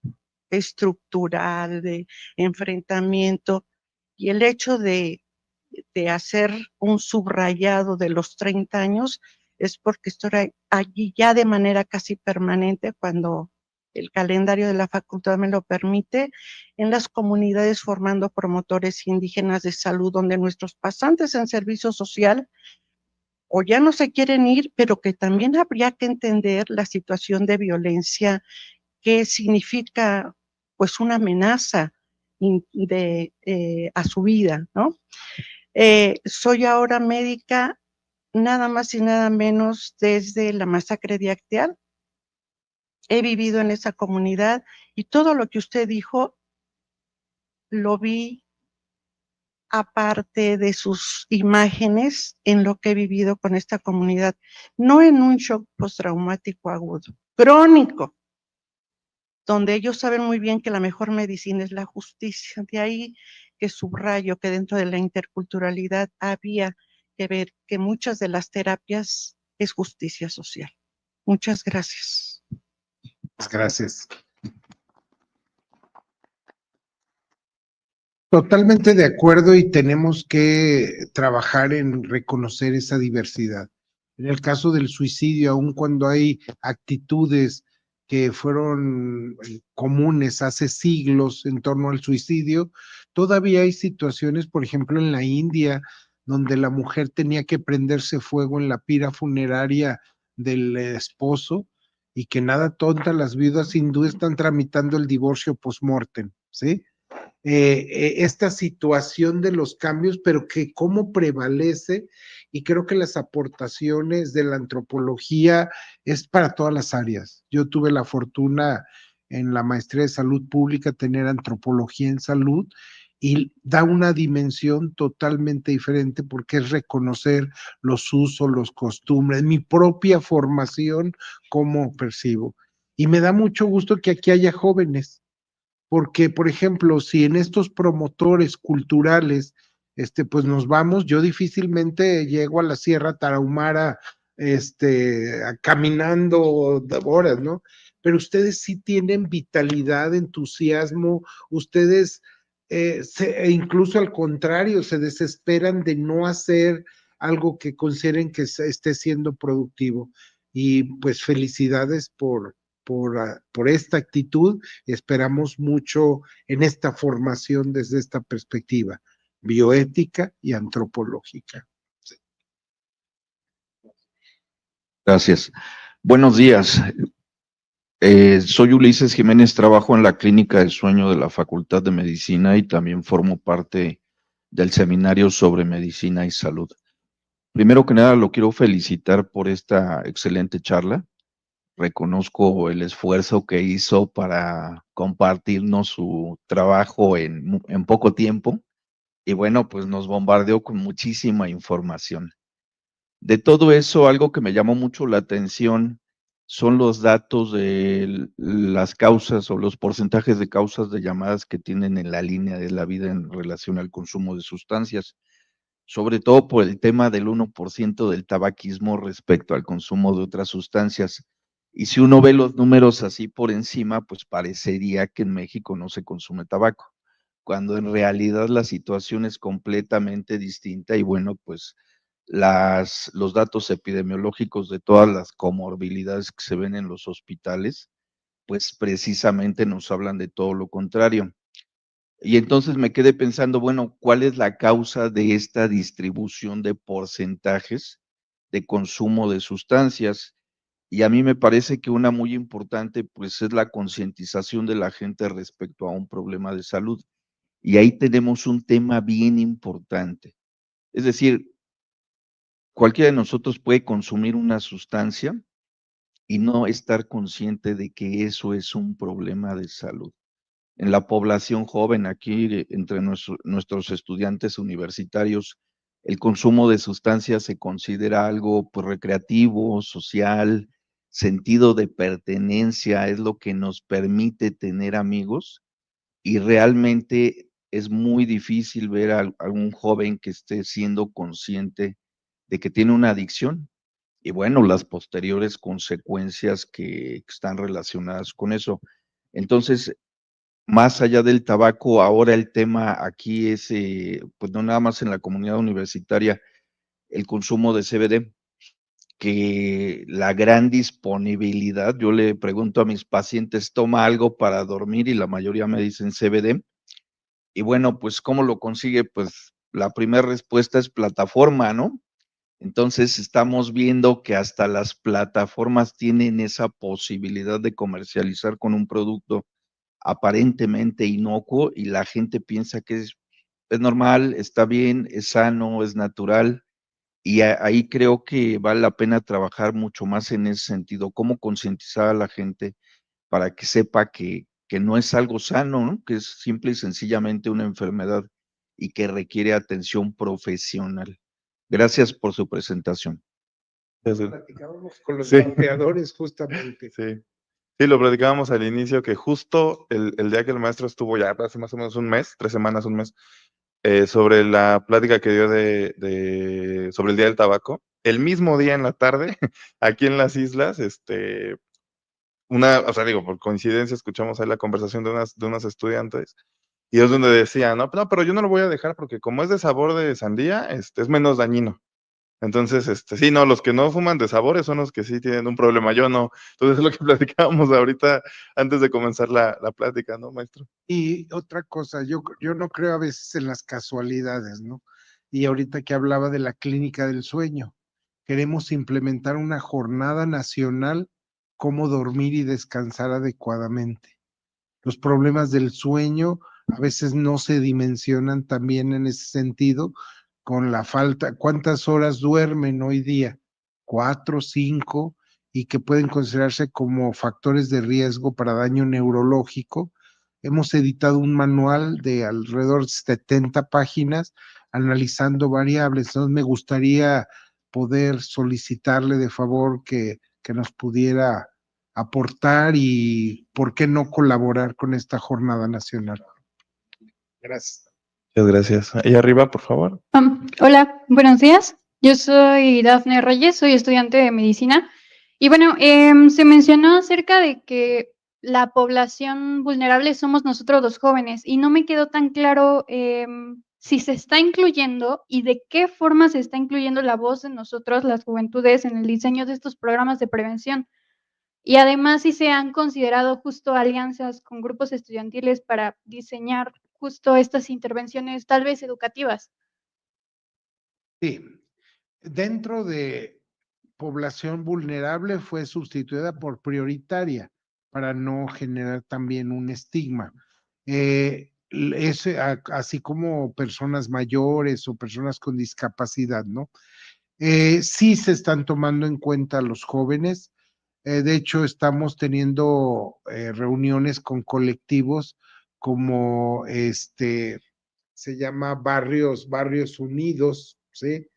estructural, de enfrentamiento, y el hecho de hacer un subrayado de los 30 años es porque estoy allí ya de manera casi permanente cuando el calendario de la facultad me lo permite, en las comunidades formando promotores indígenas de salud, donde nuestros pasantes en servicio social o ya no se quieren ir, pero que también habría que entender la situación de violencia que significa pues una amenaza a su vida, ¿no? Soy ahora médica nada más y nada menos desde la masacre de Acteal. He vivido en esa comunidad y todo lo que usted dijo lo vi aparte de sus imágenes en lo que he vivido con esta comunidad, no en un shock postraumático agudo, crónico, donde ellos saben muy bien que la mejor medicina es la justicia. De ahí que subrayo que dentro de la interculturalidad había que ver que muchas de las terapias es justicia social. Muchas gracias. Gracias. Totalmente de acuerdo y tenemos que trabajar en reconocer esa diversidad. En el caso del suicidio, aun cuando hay actitudes que fueron comunes hace siglos en torno al suicidio, todavía hay situaciones, por ejemplo, en la India, donde la mujer tenía que prenderse fuego en la pira funeraria del esposo y que nada tonta, las viudas hindúes están tramitando el divorcio post-mortem, ¿sí? Esta situación de los cambios, pero que cómo prevalece, y creo que las aportaciones de la antropología es para todas las áreas. Yo tuve la fortuna en la maestría de salud pública tener antropología en salud y da una dimensión totalmente diferente porque es reconocer los usos, los costumbres, mi propia formación, cómo percibo. Y me da mucho gusto que aquí haya jóvenes porque, por ejemplo, si en estos promotores culturales, pues nos vamos, yo difícilmente llego a la Sierra Tarahumara, caminando horas, ¿no? Pero ustedes sí tienen vitalidad, entusiasmo, ustedes, incluso al contrario, se desesperan de no hacer algo que consideren que esté siendo productivo. Y pues felicidades por esta actitud. Esperamos mucho en esta formación desde esta perspectiva bioética y antropológica. Gracias. Buenos días. Soy Ulises Jiménez, trabajo en la Clínica de Sueño de la Facultad de Medicina y también formo parte del seminario sobre medicina y salud. Primero que nada, lo quiero felicitar por esta excelente charla. Reconozco el esfuerzo que hizo para compartirnos su trabajo en poco tiempo y bueno, pues nos bombardeó con muchísima información. De todo eso, algo que me llamó mucho la atención son los datos de las causas o los porcentajes de causas de llamadas que tienen en la línea de la vida en relación al consumo de sustancias, sobre todo por el tema del 1% del tabaquismo respecto al consumo de otras sustancias. Y si uno ve los números así por encima, pues parecería que en México no se consume tabaco, cuando en realidad la situación es completamente distinta y bueno, pues los datos epidemiológicos de todas las comorbilidades que se ven en los hospitales, pues precisamente nos hablan de todo lo contrario. Y entonces me quedé pensando, bueno, ¿cuál es la causa de esta distribución de porcentajes de consumo de sustancias? Y a mí me parece que una muy importante, pues, es la concientización de la gente respecto a un problema de salud. Y ahí tenemos un tema bien importante. Es decir, cualquiera de nosotros puede consumir una sustancia y no estar consciente de que eso es un problema de salud. En la población joven, aquí entre nuestros estudiantes universitarios, el consumo de sustancias se considera algo pues, recreativo, social, sentido de pertenencia, es lo que nos permite tener amigos y realmente es muy difícil ver a un joven que esté siendo consciente de que tiene una adicción y bueno, las posteriores consecuencias que están relacionadas con eso. Entonces, más allá del tabaco, ahora el tema aquí es, pues no nada más en la comunidad universitaria, el consumo de CBD, que la gran disponibilidad, yo le pregunto a mis pacientes, ¿toma algo para dormir? Y la mayoría me dicen CBD. Y bueno, pues ¿cómo lo consigue? Pues la primera respuesta es plataforma, ¿no? Entonces estamos viendo que hasta las plataformas tienen esa posibilidad de comercializar con un producto aparentemente inocuo y la gente piensa que es normal, está bien, es sano, es natural. Y ahí creo que vale la pena trabajar mucho más en ese sentido, cómo concientizar a la gente para que sepa que no es algo sano, ¿no? Que es simple y sencillamente una enfermedad y que requiere atención profesional. Gracias por su presentación. Platicábamos con los Sí. vapeadores justamente. Sí. Sí, lo platicábamos al inicio, que justo el día que el maestro estuvo ya hace más o menos un mes, 3 semanas, un mes, sobre la plática que dio sobre el Día del Tabaco, el mismo día en la tarde, aquí en las islas, o sea, digo, por coincidencia escuchamos ahí la conversación de unas estudiantes, y es donde decían, no, pero yo no lo voy a dejar porque como es de sabor de sandía, es menos dañino. Entonces, sí, no, los que no fuman de sabores son los que sí tienen un problema, yo no. Entonces, es lo que platicábamos ahorita antes de comenzar la plática, ¿no, maestro? Y otra cosa, yo no creo a veces en las casualidades, ¿no? Y ahorita que hablaba de la clínica del sueño, queremos implementar una jornada nacional, cómo dormir y descansar adecuadamente. Los problemas del sueño a veces no se dimensionan también en ese sentido con la falta, ¿cuántas horas duermen hoy día? 4, 5, y que pueden considerarse como factores de riesgo para daño neurológico. Hemos editado un manual de alrededor de 70 páginas analizando variables. Entonces me gustaría poder solicitarle de favor que nos pudiera aportar y por qué no colaborar con esta jornada nacional. Gracias. Muchas gracias. Ahí arriba, por favor. Hola, buenos días. Yo soy Dafne Reyes, soy estudiante de medicina. Y bueno, se mencionó acerca de que la población vulnerable somos nosotros los jóvenes y no me quedó tan claro si se está incluyendo y de qué forma se está incluyendo la voz de nosotros, las juventudes, en el diseño de estos programas de prevención. Y además si se han considerado justo alianzas con grupos estudiantiles para diseñar justo estas intervenciones tal vez educativas. Sí, dentro de población vulnerable fue sustituida por prioritaria para no generar también un estigma. Así como personas mayores o personas con discapacidad, ¿no? Sí se están tomando en cuenta los jóvenes. De hecho, estamos teniendo reuniones con colectivos como se llama Barrios Unidos, ¿sí?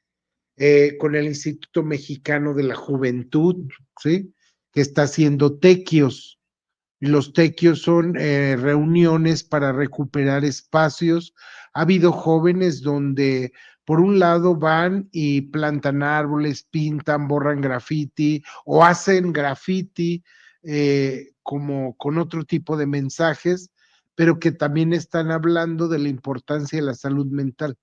Con el Instituto Mexicano de la Juventud, ¿sí? Que está haciendo tequios. Los tequios son reuniones para recuperar espacios. Ha habido jóvenes donde, por un lado, van y plantan árboles, pintan, borran graffiti o hacen graffiti como con otro tipo de mensajes, pero que también están hablando de la importancia de la salud mental.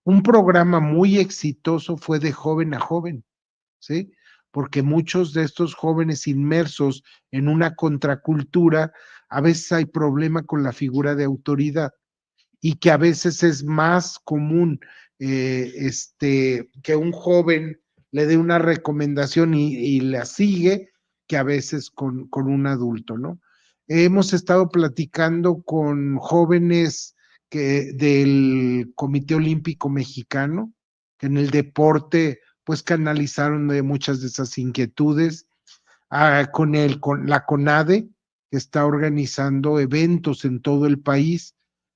Un programa muy exitoso fue de joven a joven, ¿sí? Porque muchos de estos jóvenes inmersos en una contracultura, a veces hay problema con la figura de autoridad. y que a veces es más común que un joven le dé una recomendación y la sigue que a veces con un adulto, ¿no? Hemos estado platicando con jóvenes del Comité Olímpico Mexicano, que en el deporte pues canalizaron de muchas de esas inquietudes, con la CONADE, que está organizando eventos en todo el país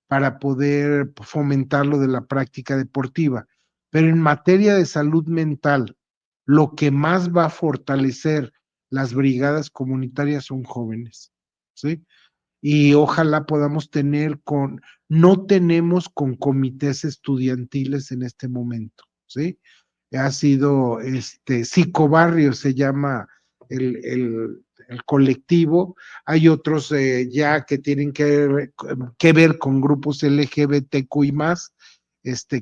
para poder fomentar lo de la práctica deportiva. Pero en materia de salud mental, lo que más va a fortalecer las brigadas comunitarias son jóvenes, ¿sí? Y ojalá podamos tener no tenemos con comités estudiantiles en este momento, ¿sí? Ha sido, Psicobarrio se llama el colectivo, hay otros ya que tienen que ver con grupos LGBTQI+,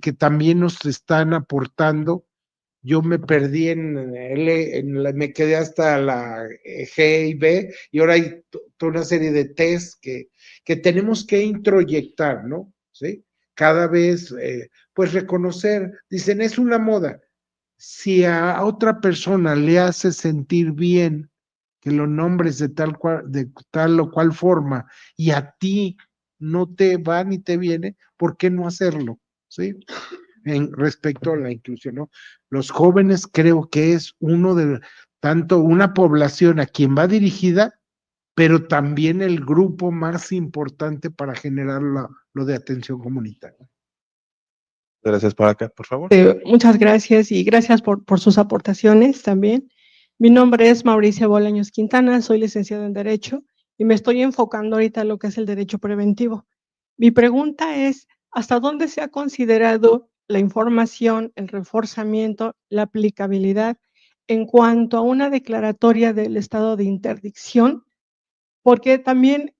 que también nos están aportando. Yo me perdí me quedé hasta la G y B, y ahora hay toda una serie de test que tenemos que introyectar, ¿no? ¿Sí? Cada vez, pues reconocer, dicen, es una moda. Si a otra persona le hace sentir bien que lo nombres de tal o cual forma, y a ti no te va ni te viene, ¿por qué no hacerlo? ¿Sí? Respecto a la inclusión, ¿no? Los jóvenes creo que es tanto una población a quien va dirigida, pero también el grupo más importante para generar lo de atención comunitaria. Gracias, por acá, por favor. Muchas gracias y gracias por sus aportaciones también. Mi nombre es Mauricia Bolaños Quintana, soy licenciada en Derecho y me estoy enfocando ahorita en lo que es el derecho preventivo. Mi pregunta es, ¿hasta dónde se ha considerado la información, el reforzamiento, la aplicabilidad en cuanto a una declaratoria del estado de interdicción? Porque también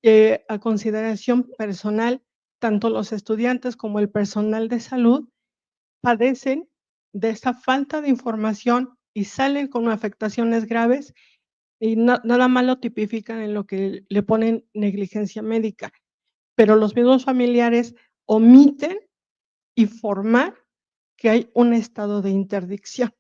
a consideración personal, tanto los estudiantes como el personal de salud padecen de esta falta de información y salen con afectaciones graves y nada más lo tipifican en lo que le ponen negligencia médica, pero los mismos familiares omiten informar que hay un estado de interdicción.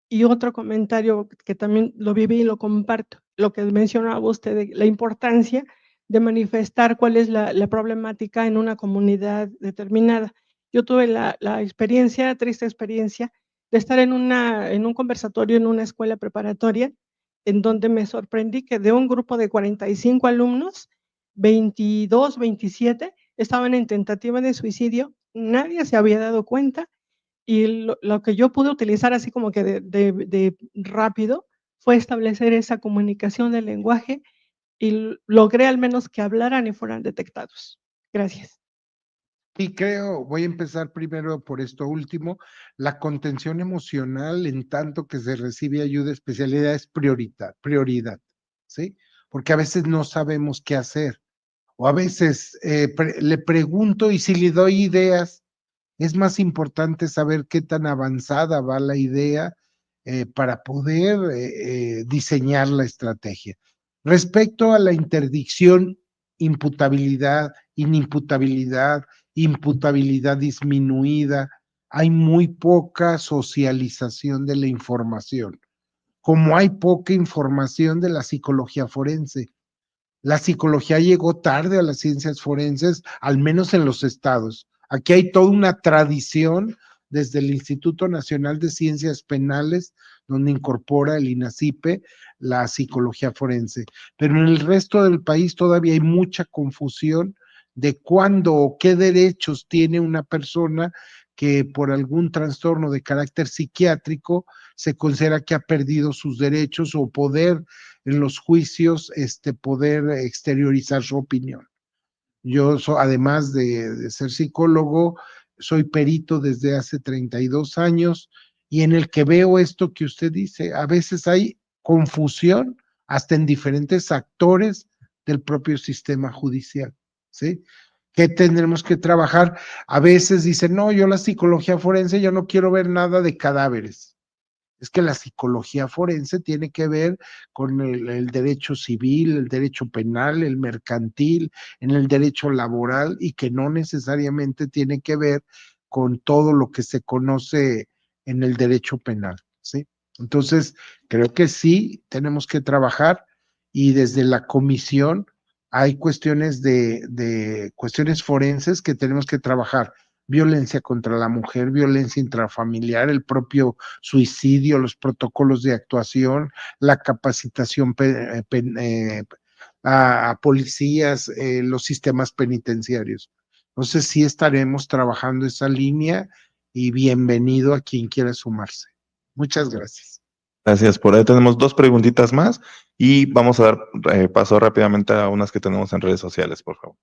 Y otro comentario que también lo viví y lo comparto, lo que mencionaba usted de la importancia de manifestar cuál es la problemática en una comunidad determinada. Yo tuve la experiencia, triste experiencia, de estar en un conversatorio en una escuela preparatoria, en donde me sorprendí que de un grupo de 45 alumnos, 22, 27 estaban en tentativa de suicidio, nadie se había dado cuenta, y lo que yo pude utilizar así como que de rápido fue establecer esa comunicación del lenguaje y logré al menos que hablaran y fueran detectados. Gracias. Y voy a empezar primero por esto último, la contención emocional en tanto que se recibe ayuda especialidad es prioridad, ¿sí? Porque a veces no sabemos qué hacer, o a veces le pregunto y si le doy ideas, es más importante saber qué tan avanzada va la idea para poder diseñar la estrategia. Respecto a la interdicción, imputabilidad, inimputabilidad, imputabilidad disminuida, hay muy poca socialización de la información. Como hay poca información de la psicología forense. La psicología llegó tarde a las ciencias forenses, al menos en los estados. Aquí hay toda una tradición desde el Instituto Nacional de Ciencias Penales, donde incorpora el INACIPE la psicología forense. Pero en el resto del país todavía hay mucha confusión de cuándo o qué derechos tiene una persona que por algún trastorno de carácter psiquiátrico se considera que ha perdido sus derechos o poder en los juicios, poder exteriorizar su opinión. Yo, además de ser psicólogo, soy perito desde hace 32 años y en el que veo esto que usted dice, a veces hay confusión hasta en diferentes actores del propio sistema judicial, ¿sí? ¿Qué tendremos que trabajar? A veces dicen, no, yo la psicología forense, yo no quiero ver nada de cadáveres. Es que la psicología forense tiene que ver con el derecho civil, el derecho penal, el mercantil, en el derecho laboral, y que no necesariamente tiene que ver con todo lo que se conoce en el derecho penal, ¿sí? Entonces, creo que sí tenemos que trabajar, y desde la comisión hay cuestiones de cuestiones forenses que tenemos que trabajar. Violencia contra la mujer, violencia intrafamiliar, el propio suicidio, los protocolos de actuación, la capacitación a policías, los sistemas penitenciarios. Entonces sí estaremos trabajando esa línea, y bienvenido a quien quiera sumarse. Muchas gracias. Gracias. Por ahí tenemos 2 preguntitas más y vamos a dar paso rápidamente a unas que tenemos en redes sociales, por favor.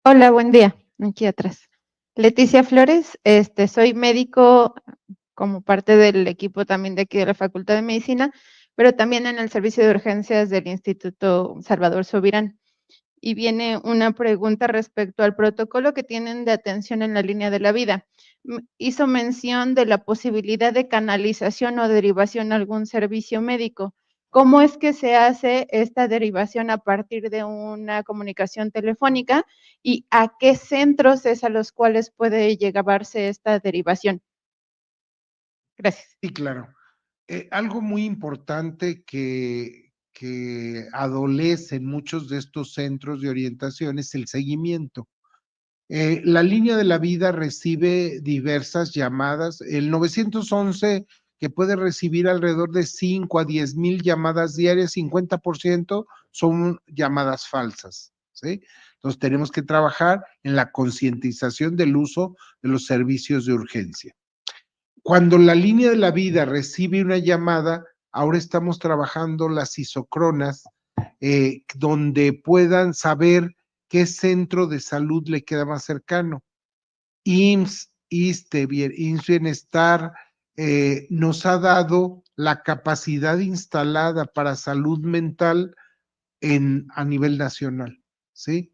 Hola, buen día. Aquí atrás. Leticia Flores, soy médico como parte del equipo también de aquí de la Facultad de Medicina, pero también en el servicio de urgencias del Instituto Salvador Subirán. Y viene una pregunta respecto al protocolo que tienen de atención en la línea de la vida. Hizo mención de la posibilidad de canalización o derivación a algún servicio médico. ¿Cómo es que se hace esta derivación a partir de una comunicación telefónica y a qué centros es a los cuales puede llevarse esta derivación? Gracias. Sí, claro. Algo muy importante que adolece en muchos de estos centros de orientación es el seguimiento. La línea de la vida recibe diversas llamadas. El 911, que puede recibir alrededor de 5 a 10 mil llamadas diarias, 50% son llamadas falsas, ¿sí? Entonces tenemos que trabajar en la concientización del uso de los servicios de urgencia. Cuando la línea de la vida recibe una llamada, ahora estamos trabajando las isocronas, donde puedan saber qué centro de salud le queda más cercano. IMSS, ISSSTE, IMSS Bienestar, nos ha dado la capacidad instalada para salud mental a nivel nacional, ¿sí?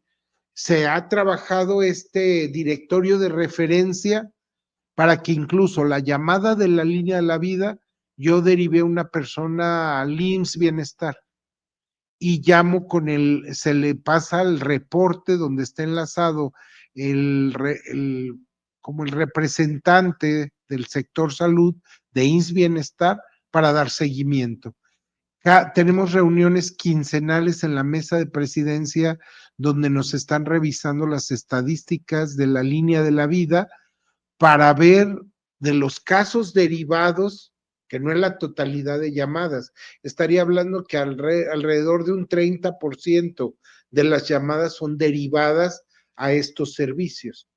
Se ha trabajado este directorio de referencia para que incluso la llamada de la línea de la vida, yo derivé a una persona al IMSS Bienestar y llamo se le pasa el reporte donde está enlazado como el representante del sector salud de IMSS Bienestar para dar seguimiento. Tenemos reuniones quincenales en la mesa de presidencia donde nos están revisando las estadísticas de la línea de la vida para ver de los casos derivados, que no es la totalidad de llamadas. Estaría hablando que alrededor de un 30% de las llamadas son derivadas a estos servicios,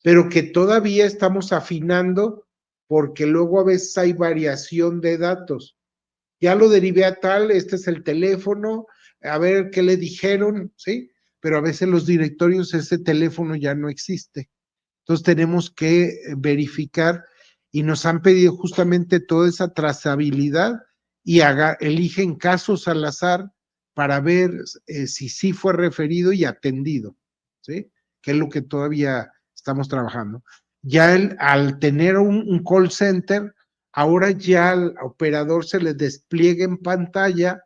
pero que todavía estamos afinando porque luego a veces hay variación de datos. Ya lo derivé a tal, este es el teléfono, a ver qué le dijeron, ¿sí? Pero a veces los directorios ese teléfono ya no existe. Entonces tenemos que verificar, y nos han pedido justamente toda esa trazabilidad, y eligen casos al azar para ver si sí fue referido y atendido, ¿sí? Que es lo que todavía estamos trabajando. Ya al tener un call center, ahora ya al operador se le despliega en pantalla,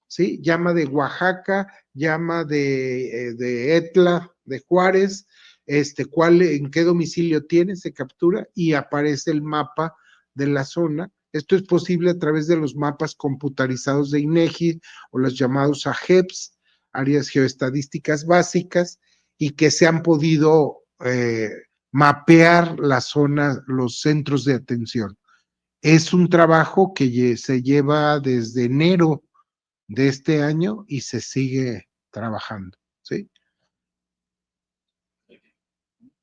¿sí? Llama de Oaxaca, llama de Etla, de Juárez, en qué domicilio tiene, se captura y aparece el mapa de la zona. Esto es posible a través de los mapas computarizados de INEGI o los llamados AGEPS, áreas geoestadísticas básicas, y que se han podido mapear la zona, los centros de atención. Es un trabajo que se lleva desde enero de este año y se sigue trabajando, ¿sí?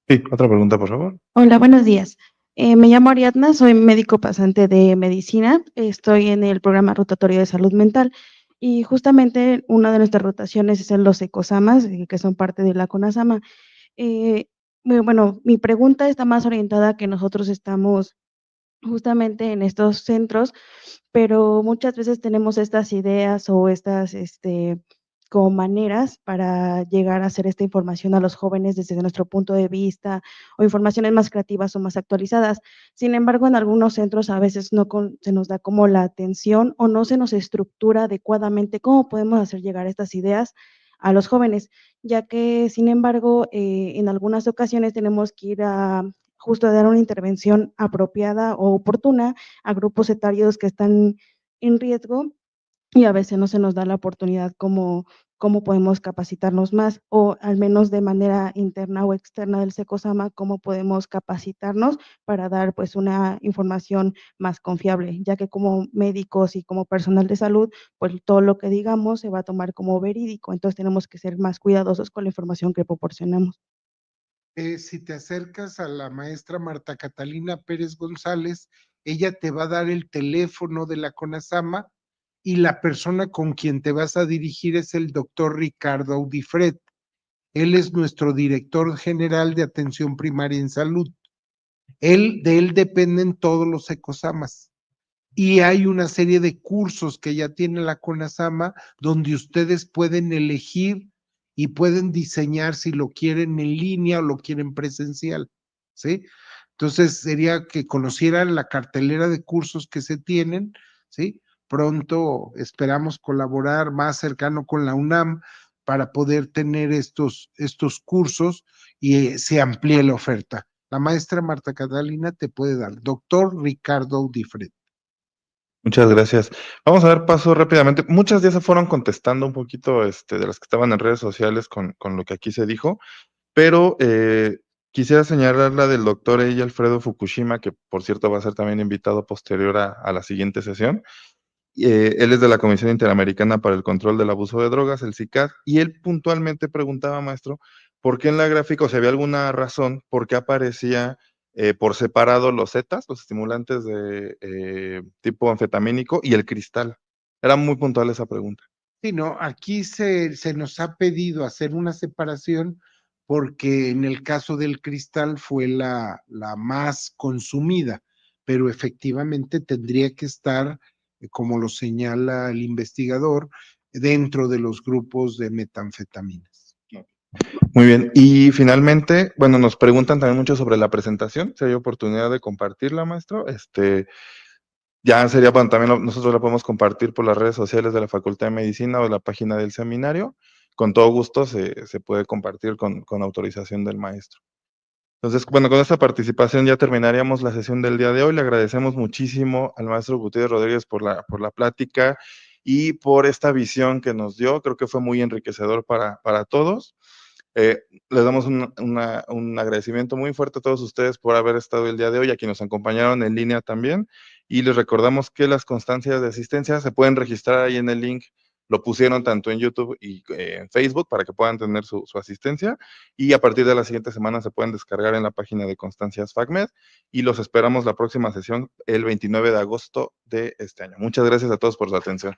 Sí, otra pregunta, por favor. Hola, buenos días. Me llamo Ariadna, soy médico pasante de medicina, estoy en el programa rotatorio de salud mental y justamente una de nuestras rotaciones es en los ecosamas, que son parte de la CONASAMA. Bueno, mi pregunta está más orientada a que nosotros estamos justamente en estos centros, pero muchas veces tenemos estas ideas o estas como maneras para llegar a hacer esta información a los jóvenes desde nuestro punto de vista, o informaciones más creativas o más actualizadas. Sin embargo, en algunos centros a veces no se nos da como la atención o no se nos estructura adecuadamente cómo podemos hacer llegar estas ideas a los jóvenes, ya que, sin embargo, en algunas ocasiones tenemos que ir a justo a dar una intervención apropiada o oportuna a grupos etarios que están en riesgo, y a veces no se nos da la oportunidad cómo podemos capacitarnos más, o al menos de manera interna o externa del SECOSAMA, cómo podemos capacitarnos para dar pues una información más confiable, ya que como médicos y como personal de salud, pues todo lo que digamos se va a tomar como verídico, entonces tenemos que ser más cuidadosos con la información que proporcionamos. Si te acercas a la maestra Marta Catalina Pérez González, ella te va a dar el teléfono de la CONASAMA y la persona con quien te vas a dirigir es el doctor Ricardo Audifred. Él es nuestro director general de atención primaria en salud. De él dependen todos los ECOSAMAS. Y hay una serie de cursos que ya tiene la CONASAMA donde ustedes pueden elegir y pueden diseñar si lo quieren en línea o lo quieren presencial, ¿sí? Entonces sería que conocieran la cartelera de cursos que se tienen, ¿sí? Pronto esperamos colaborar más cercano con la UNAM para poder tener estos cursos y se amplíe la oferta. La maestra Marta Catalina te puede dar, doctor Ricardo Audifred. Muchas gracias. Vamos a dar paso rápidamente. Muchas ya se fueron contestando un poquito de las que estaban en redes sociales con lo que aquí se dijo, pero quisiera señalar la del doctor Eiji Alfredo Fukushima, que por cierto va a ser también invitado posterior a la siguiente sesión. Él es de la Comisión Interamericana para el Control del Abuso de Drogas, el CICAD, y él puntualmente preguntaba, maestro, ¿por qué en la gráfica, o si había alguna razón, por qué aparecía por separado los zetas, los estimulantes de tipo anfetamínico, y el cristal? Era muy puntual esa pregunta. Sí, no, aquí se nos ha pedido hacer una separación porque en el caso del cristal fue la más consumida, pero efectivamente tendría que estar, como lo señala el investigador, dentro de los grupos de metanfetaminas. Muy bien, y finalmente, bueno, nos preguntan también mucho sobre la presentación, si hay oportunidad de compartirla, maestro. Ya sería, bueno, también nosotros la podemos compartir por las redes sociales de la Facultad de Medicina o la página del seminario. Con todo gusto se puede compartir con autorización del maestro. Entonces, bueno, con esta participación ya terminaríamos la sesión del día de hoy. Le agradecemos muchísimo al maestro Gutiérrez Rodríguez por la plática y por esta visión que nos dio. Creo que fue muy enriquecedor para todos. Les damos un agradecimiento muy fuerte a todos ustedes por haber estado el día de hoy, a quienes nos acompañaron en línea también, y les recordamos que las constancias de asistencia se pueden registrar ahí en el link, lo pusieron tanto en YouTube y en Facebook para que puedan tener su asistencia, y a partir de la siguiente semana se pueden descargar en la página de Constancias FACMed, y los esperamos la próxima sesión el 29 de agosto de este año. Muchas gracias a todos por su atención.